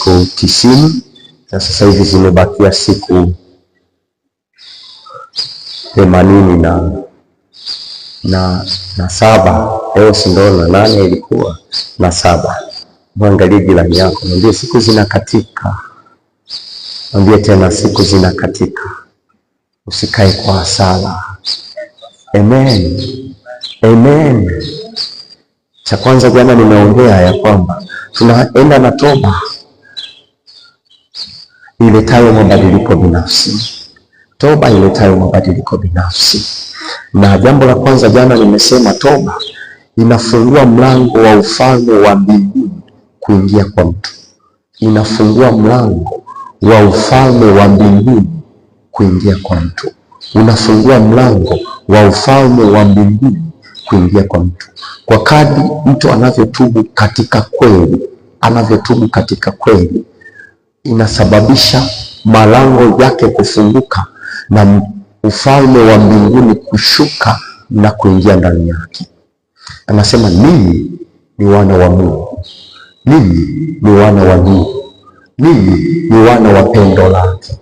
siku 90 na sasa hivi zimebakia siku 87. Leo si ndo na 8 ilikuwa na 7. Mwangalie jirani yako, mwambie siku zinakatika. Mwambie tena siku zinakatika. Usikae kwa hasara. Amen. Amen. Cha kwanza jana nimeongea ya kwamba tunaenda na toba iletayo mabadiliko binafsi. Toba iletayo mabadiliko binafsi. Na jambo la kwanza jana nimesema toba inafungua mlango wa ufalme wa mbinguni kuingia kwa mtu. Inafungua mlango wa ufalme wa mbinguni kuingia kwa mtu. Unafungua mlango wa ufalme wa mbinguni kuingia kwa mtu. Kwa kadri mtu anavyotubu katika kweli, inasababisha malango yake kufunguka na ufalme wa mbinguni kushuka na kuingia ndani yake. Anasema ninyi ni wana wa Mungu, ninyi ni wana wa Mungu, ninyi ni wana wa pendo lake.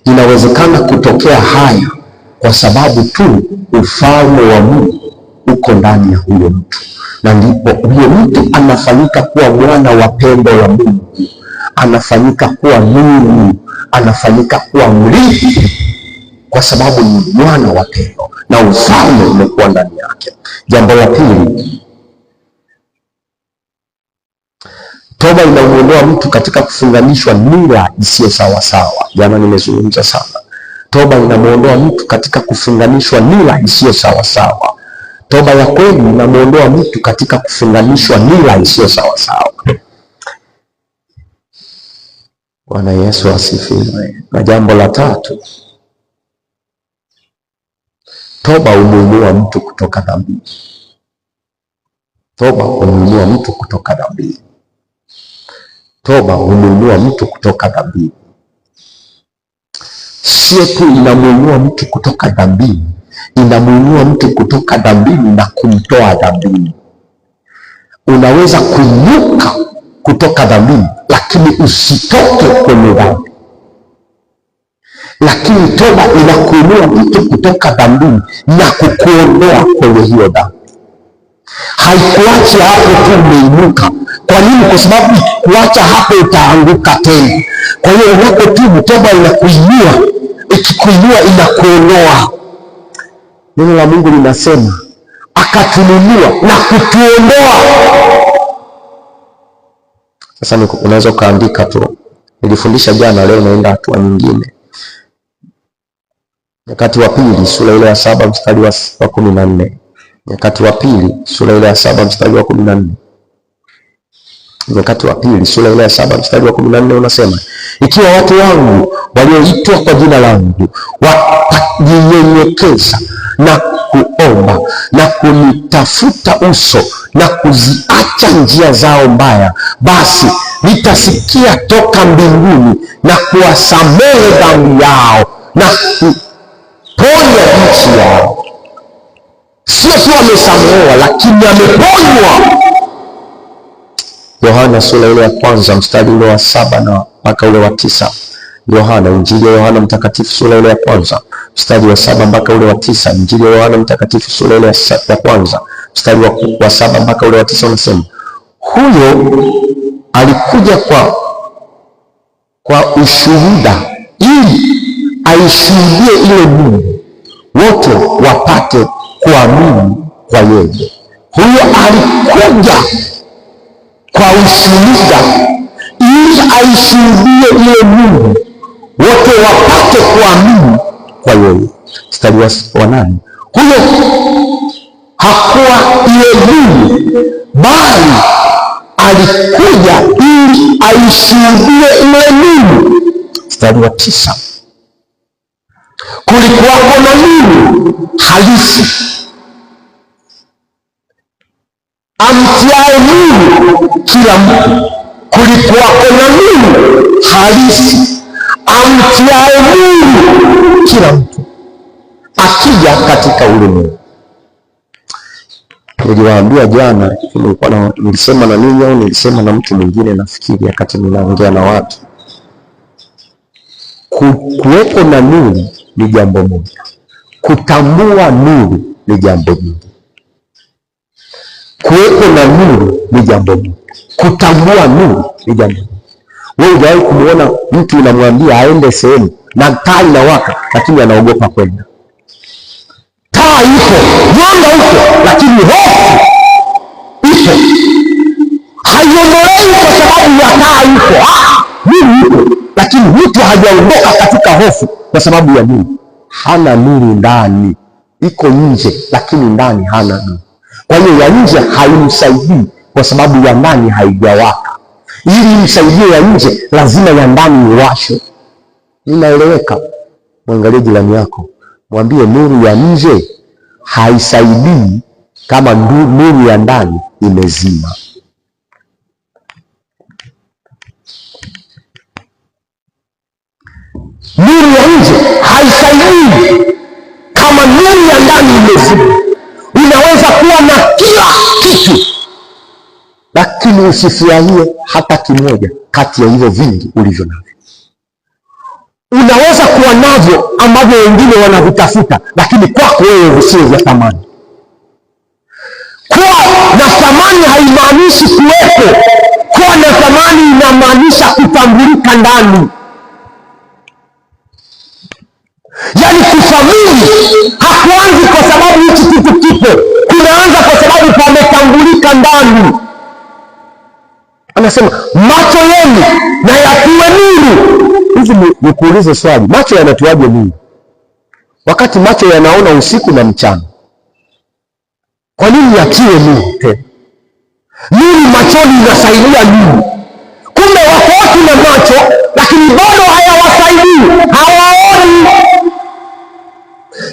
Inawezekana kutokea haya kwa sababu tu ufalme wa Mungu uko ndani ya huyo mtu, na ndipo huyo mtu anafanyika kuwa mwana wa pendo la Mungu, anafanyika kuwa nuru, anafanyika kuwa mrithi, kwa sababu ni mwana wa pendo na ufalme umekuwa ndani yake. Jambo la pili, toba inamuondoa mtu katika kufunganishwa nira isiyo sawasawa. Jana nimezungumza sana. Toba inamuondoa mtu katika kufunganishwa nira isiyo sawasawa. Toba ya kweli inamuondoa mtu katika kufunganishwa nira isiyo sawasawa. Bwana Yesu asifiwe. Na jambo la tatu, toba humuinua mtu kutoka dhambi. Toba humuinua mtu kutoka dhambi. Toba humuinua mtu kutoka dhambi. Sio tu inamuinua mtu kutoka dhambini, inamuinua mtu kutoka dhambini na kumtoa dhambini. Unaweza kuinuka kutoka dhambini lakini usitoke kwenye dhambi. Lakini toba inakuinua mtu kutoka dhambini na kukuondoa kwenye hiyo dhambi. Haikuachi hapo tu umeinuka. Kwa nini? Kwa sababu kuacha hapo utaanguka tena. Kwa hiyo unapotubu, toba inakuinua, ikikuinua inakuondoa. Neno la Mungu linasema akatununua na kutuondoa. Sasa unaweza ukaandika tu. Nilifundisha jana, leo naenda hatua nyingine. Nyakati wa pili sura ile ya 7 mstari wa 14. Nyakati wa pili sura ile ya 7 mstari wa 14. Nyakati wa pili sura ile ya 7 mstari wa 14 unasema, ikiwa watu wangu walioitwa kwa jina langu watajinyenyekeza na kuomba na kunitafuta uso na kuziacha njia zao mbaya, basi nitasikia toka mbinguni na kuwasamehe dhambi yao na kuponya nchi yao. Sio tu amesamehewa, lakini ameponywa. Yohana sura ile ya kwanza mstari ule wa 7 na mpaka ule wa 9. Yohana, Injili ya Yohana Mtakatifu sura ile ya kwanza mstari wa 7 mpaka ule wa 9. Injili ya Yohana Mtakatifu sura ile ya kwanza mstari wa 7 mpaka ule wa 9 unasema, huyo alikuja kwa ushuhuda ili aishuhudie ile nuru, wote wapate kuamini kwa yeye. Huyo alikuja kwa ushuhuda ili aishuhudie ile nuru, wote wapate kuamini kwa yeye. Mstari wa 8, huyo hakuwa ile nuru, bali alikuja ili aishuhudie ile nuru. Mstari wa 9, kulikuwako na nuru halisi amtiaye nuru kila mtu. Kulikuwako na nuru halisi amtiaye nuru kila mtu, akija katika ulimwengu. Niliwaambia jana, nilisema na ninyi au nilisema na mtu mwingine nafikiri, wakati ninaongea na watu. Kuwepo na nuru ni jambo moja, kutambua nuru ni jambo jingine. Kuwepo na nuru ni jambo moja, kutambua nuru ni jambo jingine. Wewe hujawahi kumuona mtu unamwambia aende sehemu na taa inawaka lakini anaogopa kwenda? Taa ipo, mwanga upo, lakini hofu ipo. Haiondolewi kwa sababu ya taa ipo. Nuru ipo, lakini mtu hajaondoka katika hofu kwa sababu ya nuru. Hana nuru ndani, iko nje, lakini ndani hana nuru. Kwa hiyo ya nje haimsaidii kwa sababu ya ndani haijawaka. Ili msaidie ya nje, lazima ya ndani iwashwe. Inaeleweka? Mwangalie jirani yako, mwambie nuru ya nje haisaidii kama nuru ya ndani imezima. Nuru ya nje haisaidii kama nuru ya ndani imezima. Unaweza kuwa na kila kitu, lakini usifurahie hata kimoja kati ya hivyo vingi ulivyo navyo. Unaweza kuwa navyo ambavyo wengine wanavitafuta, lakini kwako wewe visio vya thamani. Kuwa na thamani haimaanishi kuwepo. Kuwa na thamani inamaanisha kutambulika ndani. Yaani kuthamini hakuanzi kwa sababu hichi kitu kipo, kunaanza kwa sababu pametambulika ndani. Anasema macho yenu na yatiwe nuru. Hivi nikuulize swali, macho yanatiwaje nuru wakati macho yanaona usiku na mchana? Kwa nini yatiwe nuru tena? Nuru machoni inasaidia nini? Kumbe wako watu na macho lakini bado hayawasaidii, hawaoni.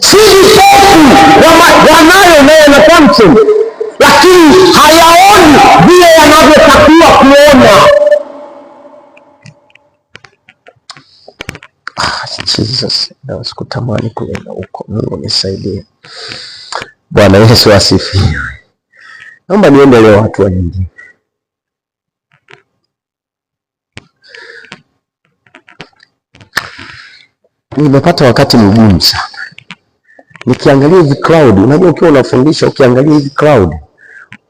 Si vipofu wanayo nayo na function, lakini hayaoni vile yanavyotakiwa kuona. Jesus, na sikutamani kuenda huko. Mungu nisaidie. Bwana Yesu asifiwe. Naomba niende leo hatua nyingine. Nimepata wakati mgumu sana nikiangalia hivi crowd. Unajua ukiwa unafundisha ukiangalia hivi crowd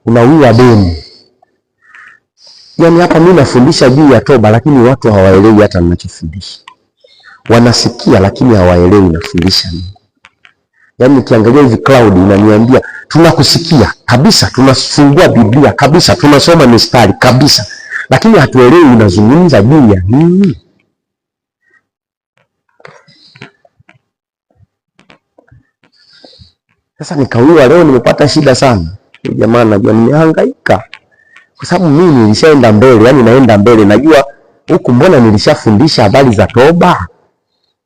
unauia demu. Yaani hapa mimi nafundisha juu ya toba, lakini watu hawaelewi hata ninachofundisha. Wanasikia lakini hawaelewi nafundisha nini. Yaani nikiangalia hivi crowd inaniambia tunakusikia kabisa, tunafungua Biblia kabisa, tunasoma mistari kabisa, lakini hatuelewi unazungumza juu ya nini. Sasa nikauliwa leo nimepata shida sana. Jamaa najua nimehangaika kwa sababu mimi nilishaenda mbele, yani naenda mbele. Najua huku mbona nilishafundisha habari za toba,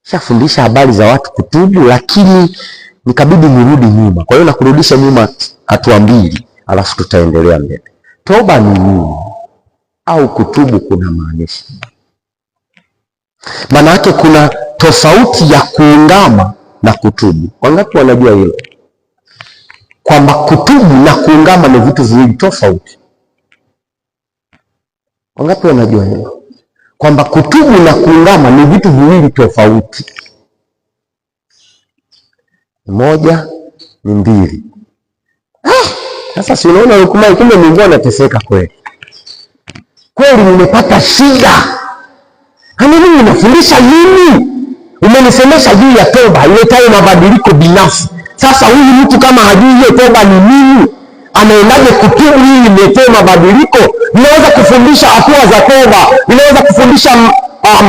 nilishafundisha habari za watu kutubu, lakini nikabidi nirudi nyuma. Kwa hiyo nakurudisha nyuma hatua mbili, alafu tutaendelea mbele. Toba ni nini au kutubu kuna maanisha? Maana yake kuna tofauti ya kuungama na kutubu. Wangapi wanajua hilo? Kwamba kutubu na kuungama ni vitu viwili tofauti. Wangapi wanajua hilo? Kwamba kutubu na kuungama ni vitu viwili tofauti. Moja ni mbili. Sasa si unaona hukumu, kumbe Mungu anateseka kweli. Kweli nimepata shida. Mimi nafundisha nini? Umenisemesha juu ya toba iletayo mabadiliko binafsi. Sasa huyu mtu kama hajui hiyo toba ni nini, anaendaje kutubu ili iletee mabadiliko? Ninaweza kufundisha hatua za toba, ninaweza kufundisha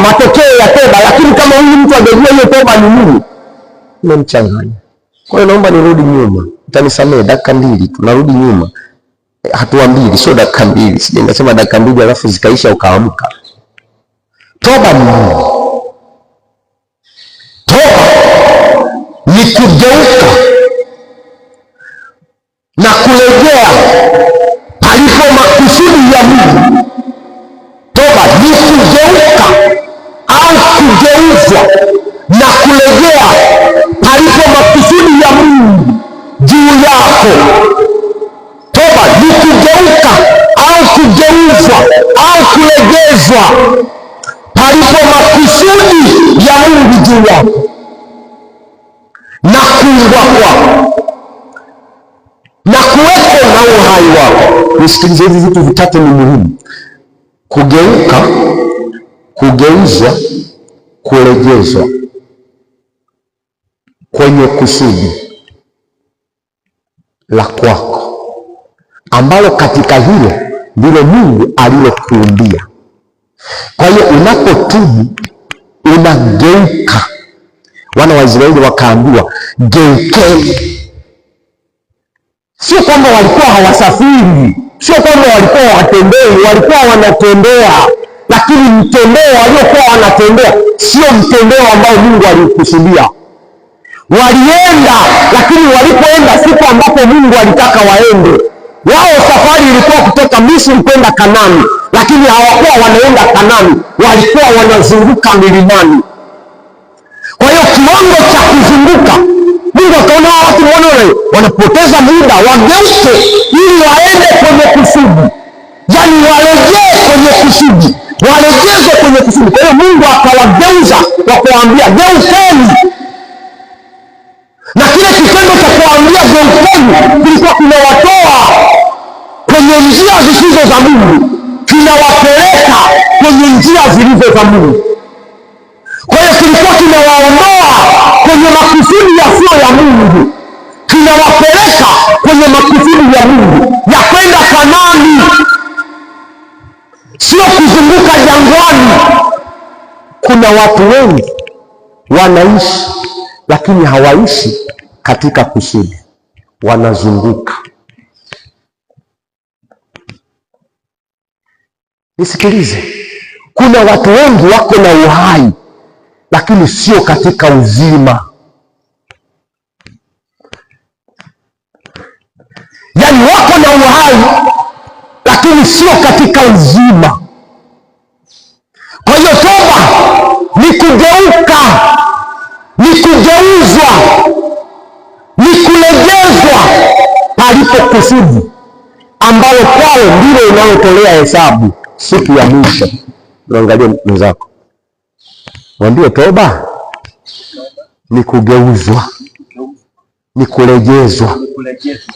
matokeo ya toba, lakini kama huyu mtu hajui hiyo toba ni nini, nimemchanganya. Kwa hiyo naomba nirudi nyuma. Utanisamehe dakika mbili, tunarudi nyuma. Hatua mbili, sio dakika mbili. Sije nasema dakika mbili alafu zikaisha ukaamka. Toba ni nini? Toba ni kugeuka na kurejea palipo makusudi ya Mungu. Toba ni kugeuka au kugeuzwa na kurejea palipo makusudi ya Mungu juu yako. kusudi ya Mungu juu yako na kuumbwa kwako na kuweko na uhai wako. Nisikilize, hivi vitu vitatu ni muhimu: kugeuka, kugeuzwa, kurejezwa kwenye kusudi la kwako, ambalo katika hilo ndilo Mungu alilokuumbia. Kwa hiyo unapotubu unageuka. Wana wa Israeli wakaambiwa geukeni. Sio kwamba walikuwa hawasafiri, sio kwamba walikuwa hawatembei, walikuwa wanatembea, lakini mtembeo waliokuwa wanatembea sio mtembeo ambao Mungu alikusudia. Walienda, lakini walipoenda siku ambapo Mungu alitaka waende. Wao safari ilikuwa kutoka Misri kwenda Kanaani, lakini hawakuwa wanaenda Kanaani, walikuwa wanazunguka milimani. Kwa hiyo kiwango cha kuzunguka, Mungu akaona watu wanapoteza muda, wageuke ili waende kwenye kusudi. Yaani warejee kwenye kusudi, warejezwe kwenye kusudi. Kwa hiyo Mungu akawageuza kwa kuambia geukeni. Na kile kitendo cha kuambia geukeni kilikuwa kinawatoa kwenye njia zisizo za Mungu, kinawapeleka kwenye njia zilizo za Mungu. Kwa hiyo kilikuwa kinawaondoa kwenye makusudi yasiyo ya Mungu, kinawapeleka kwenye makusudi ya Mungu ya kwenda Kanaani, sio kuzunguka jangwani. Kuna watu wengi wanaishi lakini hawaishi katika kusudi, wanazunguka. Nisikilize, kuna watu wengi wako na uhai lakini sio katika uzima. Yaani wako na uhai lakini sio katika uzima. Kwa hiyo toba ni kugeuka, ni kugeuzwa, ni kurejezwa palipo kusudi ambalo kwao ndilo inayotolea hesabu siku ya mwisho. Unaangalia mwenzako, mwambie toba ni kugeuzwa, ni kurejezwa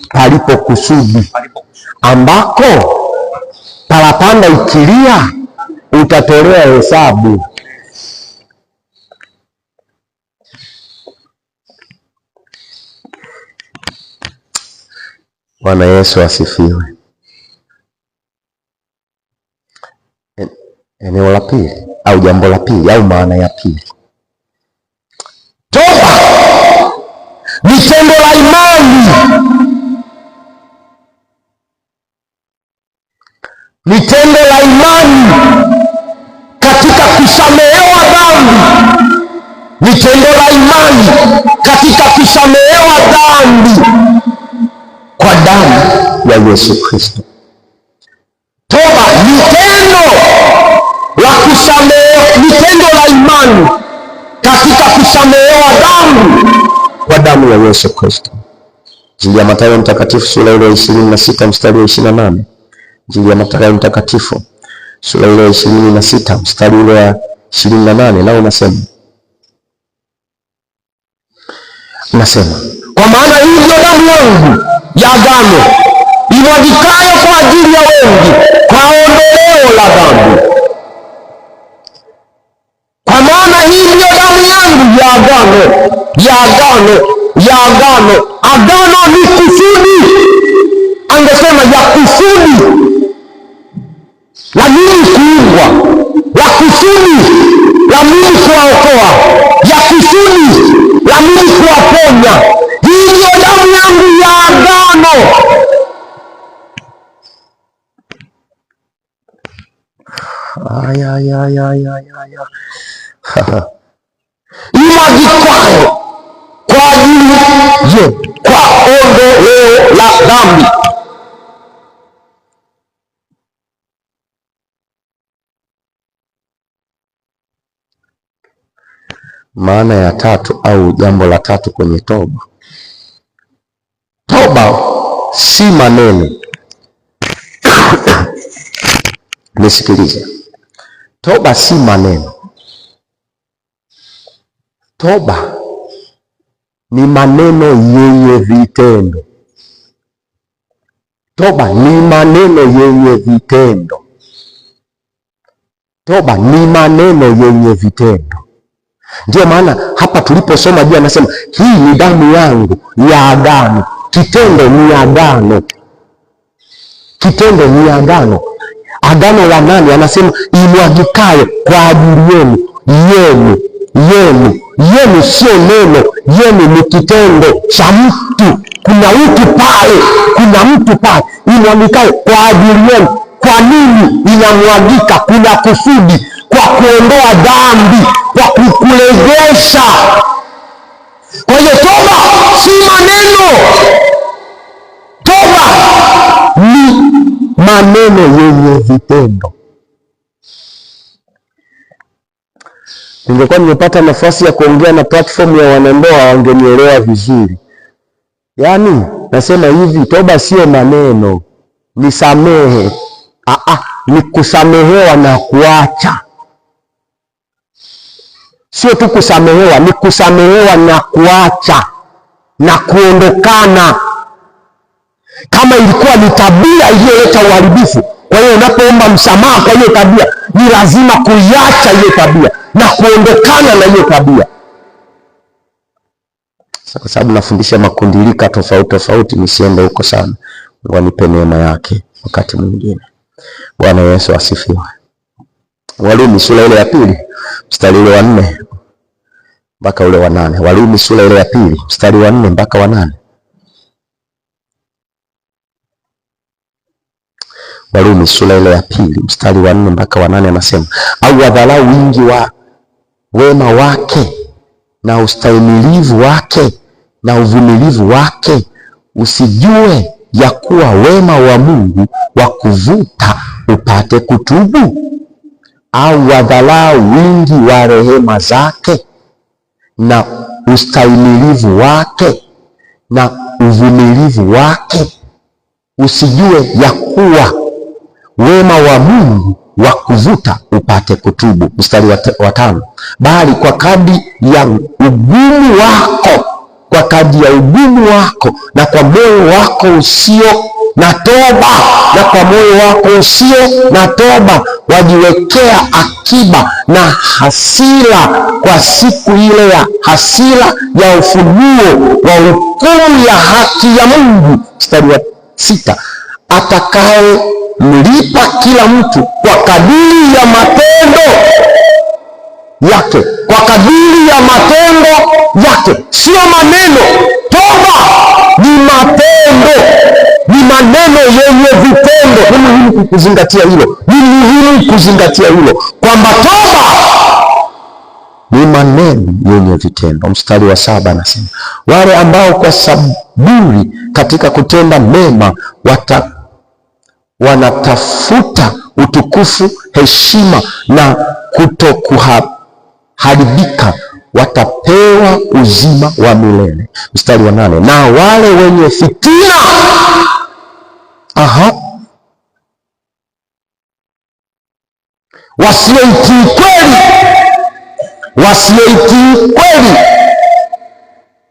palipo kusudi, ambako parapanda ikilia utatolea hesabu. Bwana Yesu asifiwe. Eneo la pili au jambo la pili au maana ya pili, toba ni tendo la imani. Ni tendo la imani katika kusamehewa dhambi. Ni tendo la imani katika kusamehewa dhambi kwa damu ya Yesu Kristo. Toba ni tendo la kusamehewa, ni tendo la imani katika kusamehewa dhambi kwa damu ya Yesu Kristo. Injili ya Mathayo mtakatifu sura ile ya 26 mstari wa 28. Injili ya Mathayo mtakatifu sura ile ya 26 mstari ule wa 28, nao unasema, kwa maana hii ndio damu yangu ya agano imwagikayo kwa ajili ya wengi kwa ondoleo la dhambi. Kwa maana hii ndio damu yangu ya agano, ya agano, ya agano. Agano ni kusudi, angesema ya kusudi la mimi kuumbwa, la kusudi la mimi kuwaokoa, ya kusudi la mimi kuwaponya. Hii ndio damu yangu ya agano. Imwagikayo kwa ajili yetu kwa ondoleo la dhambi. Maana ya tatu au jambo la tatu kwenye toba. Toba si maneno. Nisikilize. Toba si maneno. Toba ni maneno yenye vitendo. Toba ni maneno yenye vitendo. Toba ni maneno yenye vitendo. Ndio maana hapa tuliposoma juu anasema hii ni damu yangu ya agano. Kitendo ni agano. Kitendo ni agano. Agano la nani? Anasema imwagikayo kwa ajili yenu. Yenu sio neno. Yenu ni kitendo cha mtu. Kuna mtu pale imwagikayo kwa ajili yenu. Kwa nini inamwagika? Kuna kusudi, kwa kuondoa dhambi, kwa kukurejesha. Kwa hiyo toba si maneno. Toba ni maneno yenye vitendo. Ningekuwa nimepata nafasi ya kuongea na platform ya wanandoa wangenielewa vizuri. Yaani nasema hivi, toba sio maneno, ni samehe. Ni kusamehewa na kuacha. Sio tu kusamehewa, ni kusamehewa na kuacha na kuondokana. Kama ilikuwa ni tabia iliyoleta uharibifu, kwa hiyo unapoomba msamaha kwa hiyo tabia, ni lazima kuiacha hiyo tabia na kuondokana na hiyo tabia. Kwa sababu nafundisha makundilika tofauti, nisiende huko sana. Mungu anipe neema yake wakati mwingine. Bwana Yesu asifiwe. Warumi sura ile ya 2 mstari ule wa 4 mpaka ule wa 8. Warumi sura ile ya 2 mstari wa 4 mpaka wa 8. Warumi sura ile ya 2 mstari wa 4 mpaka wa 8 anasema, au wadharau wingi wa wema wake na ustahimilivu wake na uvumilivu wake, usijue ya kuwa wema wa Mungu wa kuvuta upate kutubu? Au wadharau wingi wa rehema zake na ustahimilivu wake na uvumilivu wake, usijue ya kuwa wema wa Mungu wa kuvuta upate kutubu? Mstari wa 5, bali kwa kadri ya ugumu wako, na kwa moyo wako usio na toba, wajiwekea akiba na hasira kwa siku ile ya hasira ya ufunuo wa hukumu ya haki ya Mungu. Mstari wa 6, atakaye mlipa kila mtu kwa kadiri ya matendo yake. Sio maneno. Toba ni matendo, ni maneno yenye vitendo. Ni muhimu kuzingatia hilo, kwamba toba ni maneno yenye vitendo. Mstari wa 7 anasema, wale ambao kwa saburi katika kutenda mema wanatafuta utukufu, heshima na kutokuharibika, watapewa uzima wa milele. Mstari wa 8, na wale wenye fitina wasioitii kweli,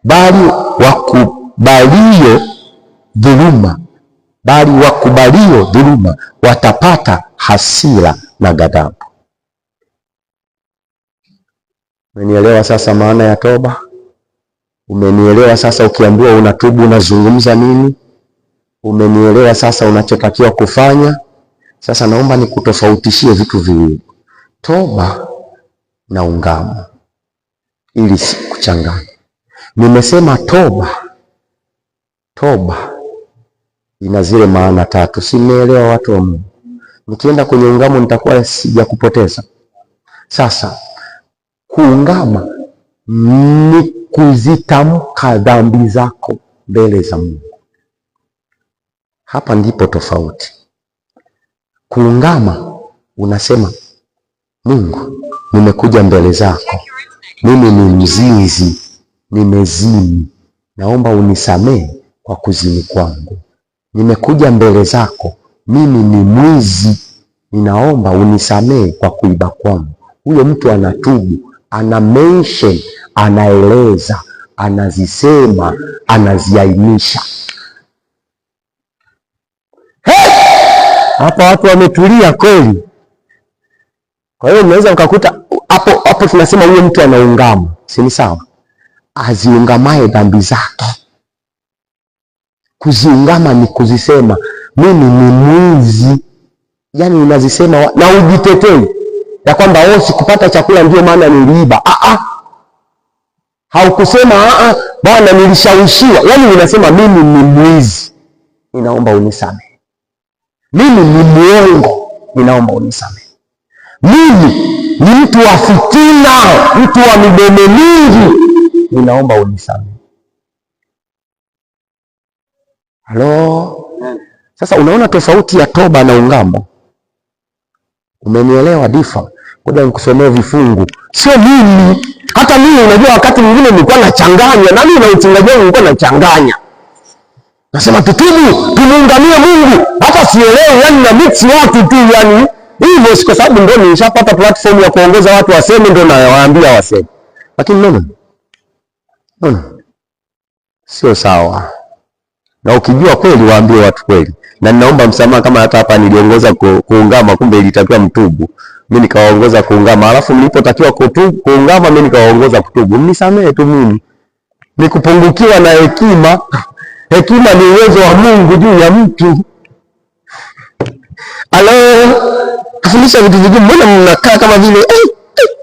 bali wakubalio dhuluma watapata hasira na ghadhabu. Umenielewa sasa maana ya toba? Umenielewa sasa ukiambiwa unatubu unazungumza nini? Umenielewa sasa unachotakiwa kufanya? Sasa naomba nikutofautishie vitu viwili, toba na ungamo, ili sikuchanganya. Nimesema toba ina zile maana 3. Si mmeelewa watu wa Mungu? Nikienda kwenye ungamo nitakuwa sijakupoteza. Sasa kuungama ni kuzitamka dhambi zako mbele za Mungu. Hapa ndipo tofauti. Kuungama unasema, Mungu, nimekuja mbele zako, mimi ni mzinzi, nimezini, naomba unisamehe kwa kuzini kwangu. Nimekuja mbele zako, mimi ni mwizi, ninaomba unisamehe kwa kuiba kwangu. Huyo mtu anatubu, ana mention, anaeleza, anazisema, anaziainisha. Hapa watu wametulia kweli. Kwa hiyo unaweza ukakuta hapo tunasema huyo mtu anaungama, si ni sawa? Aziungamaye dhambi zake. Kuziungama ni kuzisema mimi ni mwizi, yani unazisema na ujitetei ya kwamba sikupata chakula ndio maana niliiba. Haukusema bwana nilishawishiwa, yani unasema mimi ni mwizi, ninaomba unisamehe. Mimi ni muongo, ninaomba unisamehe. Mimi ni mtu wa fitina, mtu wa midomo mingi, ninaomba unisamehe. Halo? Sasa unaona tofauti ya toba na ungamo? Umenielewa Difa? Ngoja nikusomee vifungu. Sio mimi, hata mimi unajua wakati mwingine nilikuwa nachanganya, na mimi na uchungaji wangu nilikuwa nachanganya. Nasema tutubu, tumuungamie Mungu. Hata sielewi, yani na mix watu tu yani. Hivyo kwa sababu ndio nishapata platform ya kuongoza watu waseme, ndio nawaambia waseme. Lakini no. Sio sawa. Na ukijua kweli waambie watu kweli. Na ninaomba msamaha kama hata hapa niliongoza kuungama kumbe ilitakiwa mtubu. Mimi nikawaongoza kuungama, alafu mlipotakiwa kuungama mimi nikawaongoza kutubu. Mnisamehe tu mimi. Nikupungukiwa na hekima. Hekima ni uwezo wa Mungu juu ya mtu. Kufundisha vitu vigumu, mbona mnakaa kama vile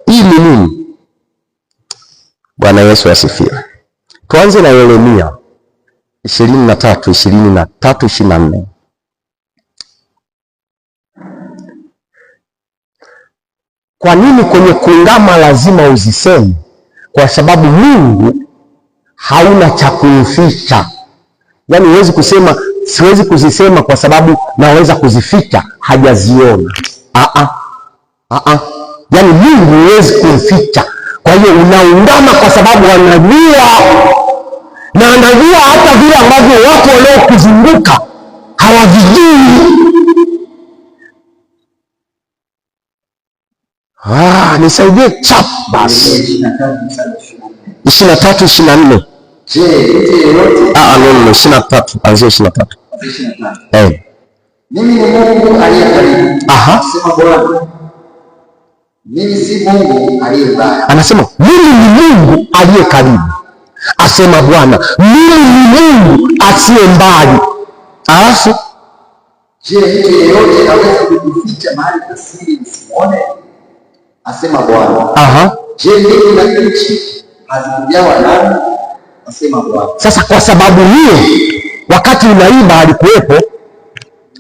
hii ni nini? Bwana Yesu asifiwe. Tuanze na Yeremia 23:24. Kwa nini kwenye kuungama lazima uziseme? Kwa sababu Mungu hauna cha kumficha. Yaani huwezi kusema siwezi kuzisema kwa sababu naweza kuzificha, hajaziona. Yaani Mungu huwezi kumficha. Kwa hiyo unaungama kwa sababu anajua, na anajua hata vile ambavyo watu waliokuzunguka hawavijui. Nisaidie chap basi. 23:24. Je, mtu yeyote? No, 23. Anzia 23. Mimi ni Mungu aliye karibu. Sema Bwana. Mimi si Mungu aliye mbali. Anasema mimi ni Mungu aliye karibu. Asema Bwana, mimi ni Mungu asiye mbali. Alafu je, mtu yeyote aweza kujificha mahali pa siri nisimuone? Asema Bwana. Je, mbingu na nchi hazikujawa nami? Asema Bwana. Sasa kwa sababu hiyo, wakati unaiba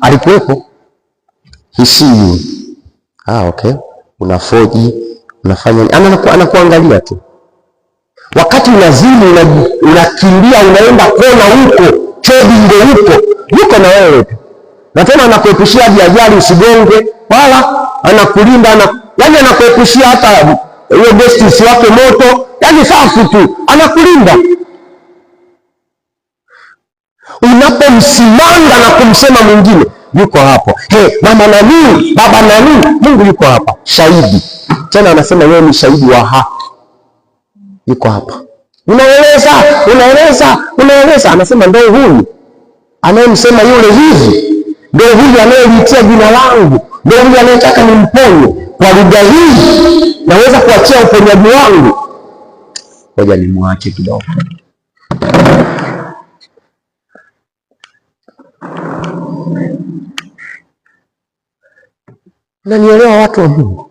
alikuwepo. Hisi. Okay. Unafoji, unafanya anakuangalia tu. Wakati unazini, unakimbia, unaenda kona huko, chodi ndio huko, yuko na wewe tu. Na tena anakuepushia ajali usigonge, wala anakulinda, yani anakuepushia hata hiyo destiny wake moto, yani safi tu, anakulinda. Unapomsimanga na kumsema mwingine, yuko hapo. Mama nani, baba nani, Mungu yuko hapa, shahidi. Tena anasema yeye ni shahidi wa haki. Yuko hapa. Unaeleza, anasema ndio huyu anayemsema yule hivi, ndio huyu anayelitia jina langu, ndio huyu anayetaka nimponye. Kwa lugha hii naweza kuachia uponyaji wangu. Ngoja nimwache kidogo. Unanielewa watu wa Mungu?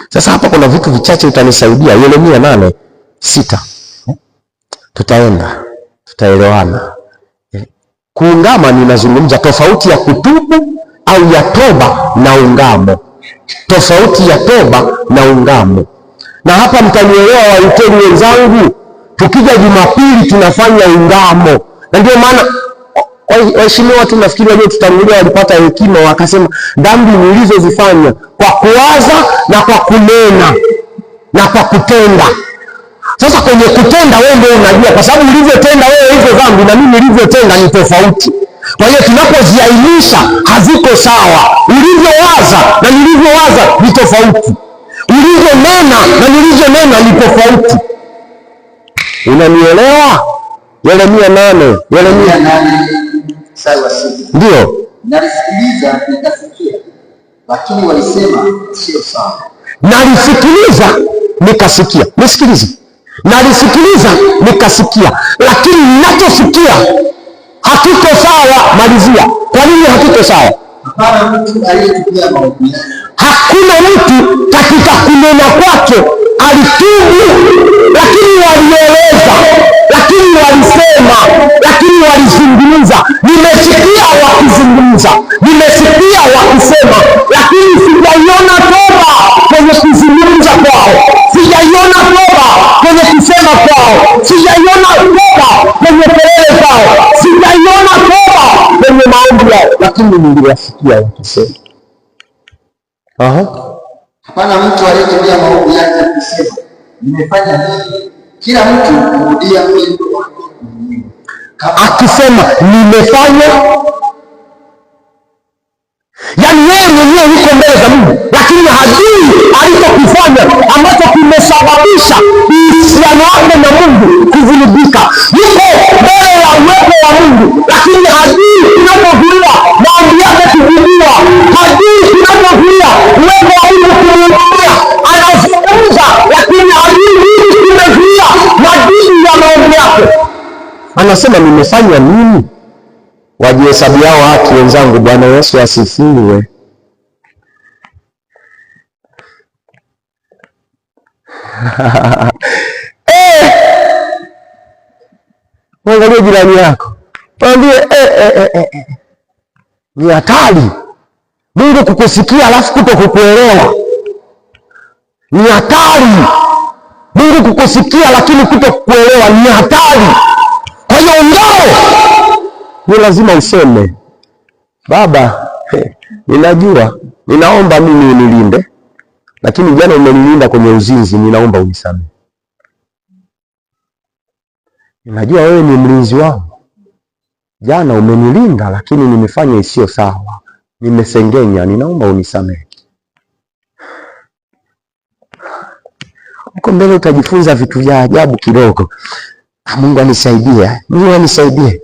Sasa hapa kuna vitu vichache utanisaidia. Yeremia 8:6. Tutaelewana. Kuungama ninazungumza tofauti ya kutubu au ya toba na ungamo. Tofauti ya toba na ungamo. Na hapa mtanielewa waiteni wenzangu, tukija Jumapili tunafanya ungamo. Na ndio maana waheshimiwa tu nafikiri wale tutangulia walipata hekima wakasema dhambi nilizozifanya kwa kuwaza na kwa kunena na kwa kutenda. Sasa kwenye kutenda wewe ndio unajua, kwa sababu ulivyotenda wewe hizo dhambi na mimi nilivyotenda ni tofauti. Kwa hiyo tunapoziainisha haziko sawa. Ulivyowaza na nilivyowaza ni tofauti. Nilivyonena na nilivyonena ni tofauti. Unanielewa? Yeremia 8 sawa sasa. Ndio. Nalisikiliza nikasikia, lakini walisema sio sawa. Nalisikiliza nikasikia. Nisikilize. Nalisikiliza nikasikia, lakini ninachosikia hakiko sawa. Malizia. Kwa nini hakiko sawa? Hapana mtu aliyetukia maombi. Hakuna mtu katika kunena kwake alitubu, lakini walieleza, lakini walisema, lakini walizungumza. Nimesikia wakizungumza, nimesikia wakisema, lakini sijaiona toba kwenye kuzungumza kwao, sijaiona toba kwenye kusema kwao, sijaiona toba kwenye kelele zao, sijaiona toba kwenye maombi yao, lakini niliwasikia wakisema. Hapana mtu aliyetumia maombi yake kusema nimefanya nini. Kila mtu hurudia mwendo wake akisema nimefanya. Yaani yeye mwenyewe yuko mbele za Mungu, lakini hajui alichokifanya ambacho kimesababisha uhusiano wake na Mungu kuvurugika. Yuko mbele ya uwepo wa Mungu, lakini hajui kinachozuia maombi yake kujibiwa, hajui kinachozuia uwepo wa Mungu kumhudumia. Anazungumza, lakini hajui nini kimezuia majibu ya maombi yake. Anasema nimefanya nini? Wajihesabu yao haki wenzangu. Bwana Yesu asifiwe. Mwangalie jirani yako, mwambie ni hatari Mungu kukusikia alafu kuto kukuelewa. Ni hatari Mungu kukusikia lakini kuto kukuelewa. Ni hatari. Kwa hiyo ni lazima useme, Baba, ninajua, ninaomba mimi unilinde, lakini jana umenilinda kwenye uzinzi, ninaomba unisamehe. Ninajua wewe ni mlinzi wangu, jana umenilinda, lakini nimefanya isiyo sawa, nimesengenya, ninaomba unisamehe. Huko mbele utajifunza vitu vya ajabu kidogo. Mungu anisaidie, Mungu anisaidie,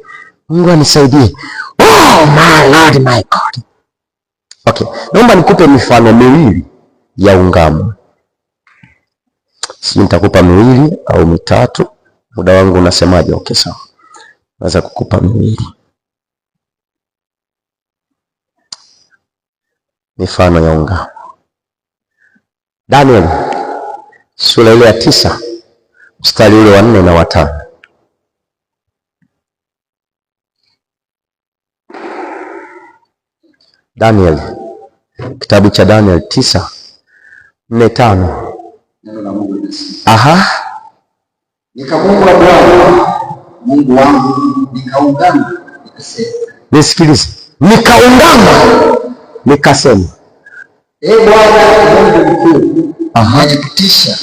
Mungu anisaidie. Oh my Lord, my God. Okay, naomba nikupe mifano miwili ya ungamo. Si nitakupa miwili au mitatu, muda wangu unasemaje? Okay, sawa. Naweza kukupa miwili. Mifano ya ungamo. Daniel sura ile ya 9 mstari ule wa 4 na wa 5. Daniel, kitabu cha Daniel 9:4-5. Neno la Mungu linasema, nikamwomba Bwana Mungu wangu, nikaungama nikasema. Nisikilize, nikaungama nikasema, Bwana Mungu mkuu, mwenye kutisha,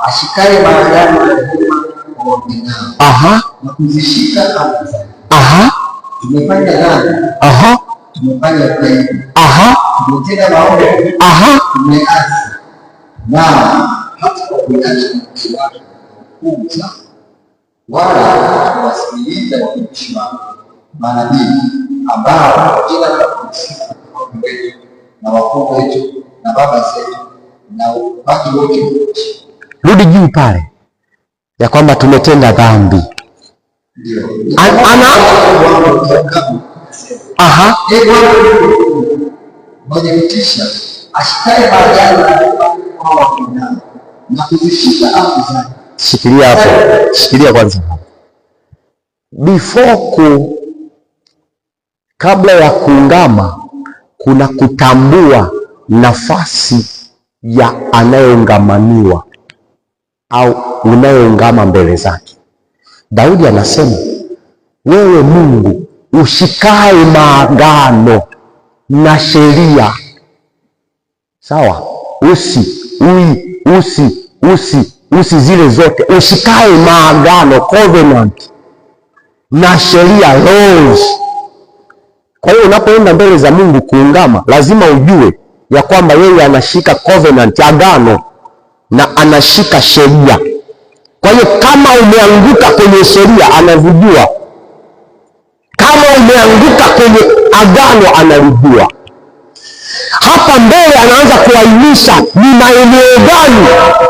ashikaye maagano ya rehema kwa wapendao, na kuzishika amri zake. Tumefanya dhambi, tumefanya ukaidi, tumetenda maovu, tumeasi, na hata kwa kuacha mtumishi wake hukumu zako, wala kuwasikiliza watumishi wako manabii, ambao kwa jina lako tusifu wetu na wakuu wetu na baba zetu na watu wote. Rudi juu pale ya kwamba tumetenda dhambi. Ndio. Mwenye kutisha, ashikaye maagano kwa wapendao na kuzishika amri zake. Shikilia hapo. Shikilia kwanza. Kabla ya kuungama kuna kutambua nafasi ya anayeungamaniwa au unayeungama mbele zake. Daudi anasema, wewe Mungu ushikae maagano na sheria. Sawa? Usi zile zote. Ushikae maagano, covenant, na sheria, laws. Kwa hiyo unapoenda mbele za Mungu kuungama, lazima ujue ya kwamba yeye anashika covenant, agano na anashika sheria. Kwa hiyo kama umeanguka kwenye sheria anavijua, kama umeanguka kwenye agano analijua. Hapa mbele anaanza kuainisha ni maeneo gani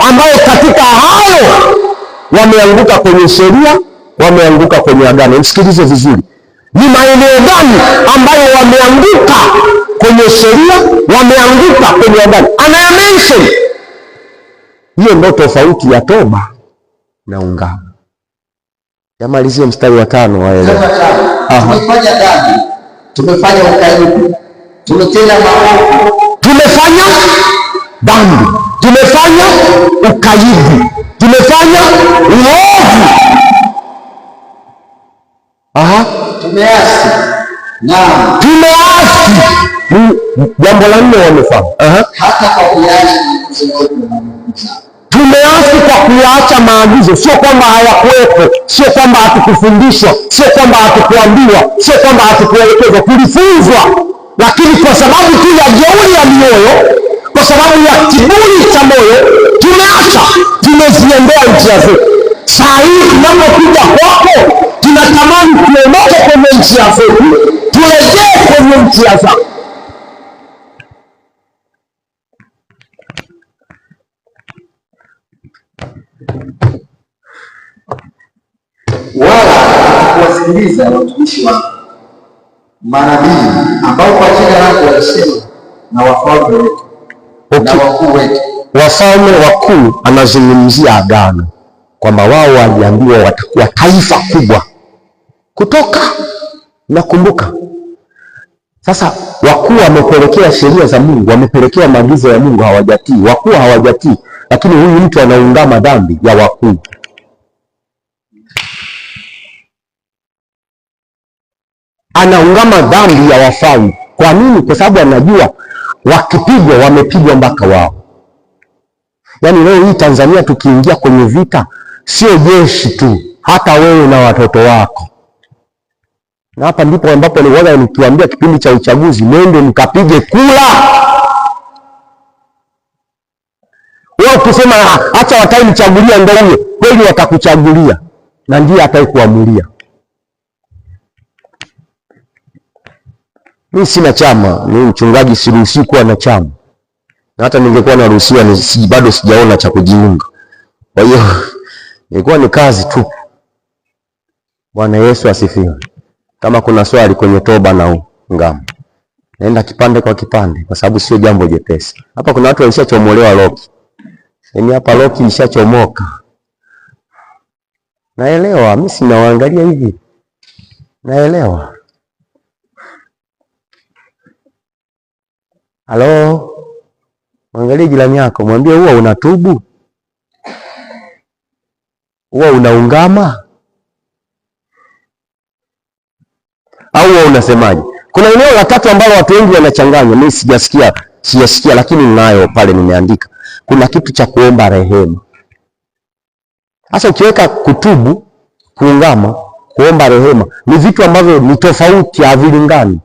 ambayo katika hayo wameanguka kwenye sheria, wameanguka kwenye agano. Msikilize vizuri, ni maeneo gani ambayo wameanguka kwenye sheria, wameanguka kwenye agano, anayamention. Hiyo ndio tofauti ya toba na ungamo. Yamalizie mstari wa 5 waelewa. Tumefanya dhambi, tumefanya ukaibu, tumetenda maovu, tumefanya dhambi, tumefanya ukaibu, tumefanya uovu, tumeasi. Naam, tumeasi. Jambo la 4 wamefanya hata kwa kuacha maagizo yote na maagizo. Tumeasi kwa kuacha maagizo. Sio kwamba hayakuwepo, sio kwamba hatukufundishwa, sio kwamba hatukuambiwa, sio kwamba hatukuelekezwa. Tulifunzwa, lakini kwa sababu tu ya jeuri ya mioyo, kwa sababu ya kiburi cha moyo, tumeacha, tumeziendea njia zetu. Saa hii tunapokuja kwako, tunatamani tuondoke kwenye njia zetu, turejee kwenye njia zako. Wala kuwasikiliza watumishi wako manabii ambao kwa jina lako walisema na wafalme wetu na wakuu wetu. Wafalme wakuu anazungumzia agano, kwamba wao waliambiwa watakuwa taifa kubwa. Kutoka nakumbuka sasa, wakuu wamepelekea sheria za Mungu, wamepelekea maagizo ya Mungu, hawajatii. Wakuu hawajatii, lakini huyu mtu anaungama dhambi ya wakuu. Anaungama dhambi ya wafalme. Kwa nini? Kwa sababu anajua wakipigwa, wamepigwa mpaka wao. Yaani leo hii Tanzania tukiingia kwenye vita, sio jeshi tu, hata wewe na watoto wako. Na hapa ndipo ambapo nikiwaambia kipindi cha uchaguzi, nende mkapige kula. Wewe ukisema acha watanichagulia, ndio huyo kweli watakuchagulia, na ndiye ataikuamulia. Mimi sina chama, ni mchungaji, siruhusi kuwa na chama. Na hata ningekuwa naruhusiwa bado sijaona cha kujiunga. Kwa hiyo ilikuwa ni kazi tu. Bwana Yesu asifiwe. Kama kuna swali kwenye toba na ungamo, naenda kipande kwa kipande, kwa sababu sio jambo jepesi. Hapa kuna watu walishachomolewa loki. Yaani hapa loki ilishachomoka. Naelewa, mimi sinawaangalia hivi. Naelewa. Halo, mwangalie jirani yako, mwambie huwa unatubu, huwa unaungama, au huwa unasemaje? Kuna eneo la tatu ambalo watu wengi wanachanganya, mimi sijasikia, lakini ninayo pale nimeandika. Kuna kitu cha kuomba rehema. Sasa ukiweka kutubu, kuungama, kuomba rehema, ni vitu ambavyo ni tofauti, havilingani.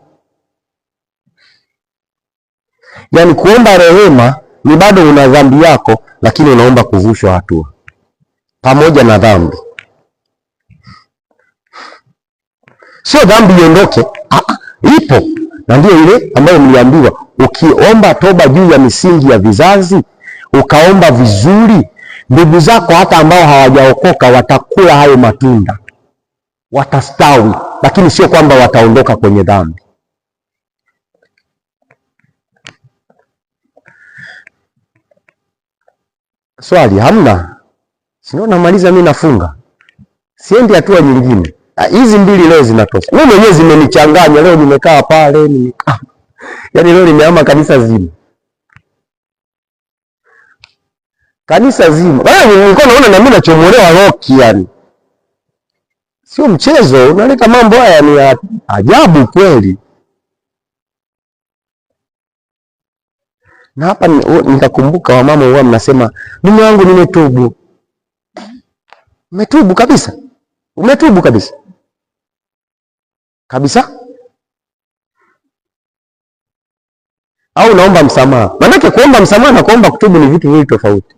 Yaani kuomba rehema ni bado una dhambi yako, lakini unaomba kuvushwa hatua pamoja na dhambi. Sio dhambi iondoke, ipo, na ndio ile ambayo mliambiwa, ukiomba toba juu ya misingi ya vizazi, ukaomba vizuri, ndugu zako hata ambao hawajaokoka watakula hayo matunda, watastawi, lakini sio kwamba wataondoka kwenye dhambi. Swali hamna? Sio, namaliza mimi, nafunga, siendi hatua nyingine. Hizi mbili leo zinatosha. Mimi mwenyewe zimenichanganya leo, nimekaa pale yaani leo nimehama kanisa zima. Kanisa zima. Wewe nilikuwa naona na mimi nachomolewa roki yani. Sio mchezo, unaleta mambo haya ni ajabu kweli. Na hapa nikakumbuka wamama wao mnasema, mume wangu nimetubu. Umetubu kabisa? Umetubu kabisa? Kabisa? Au naomba msamaha? Maana kuomba msamaha na kuomba kutubu ni vitu viwili tofauti.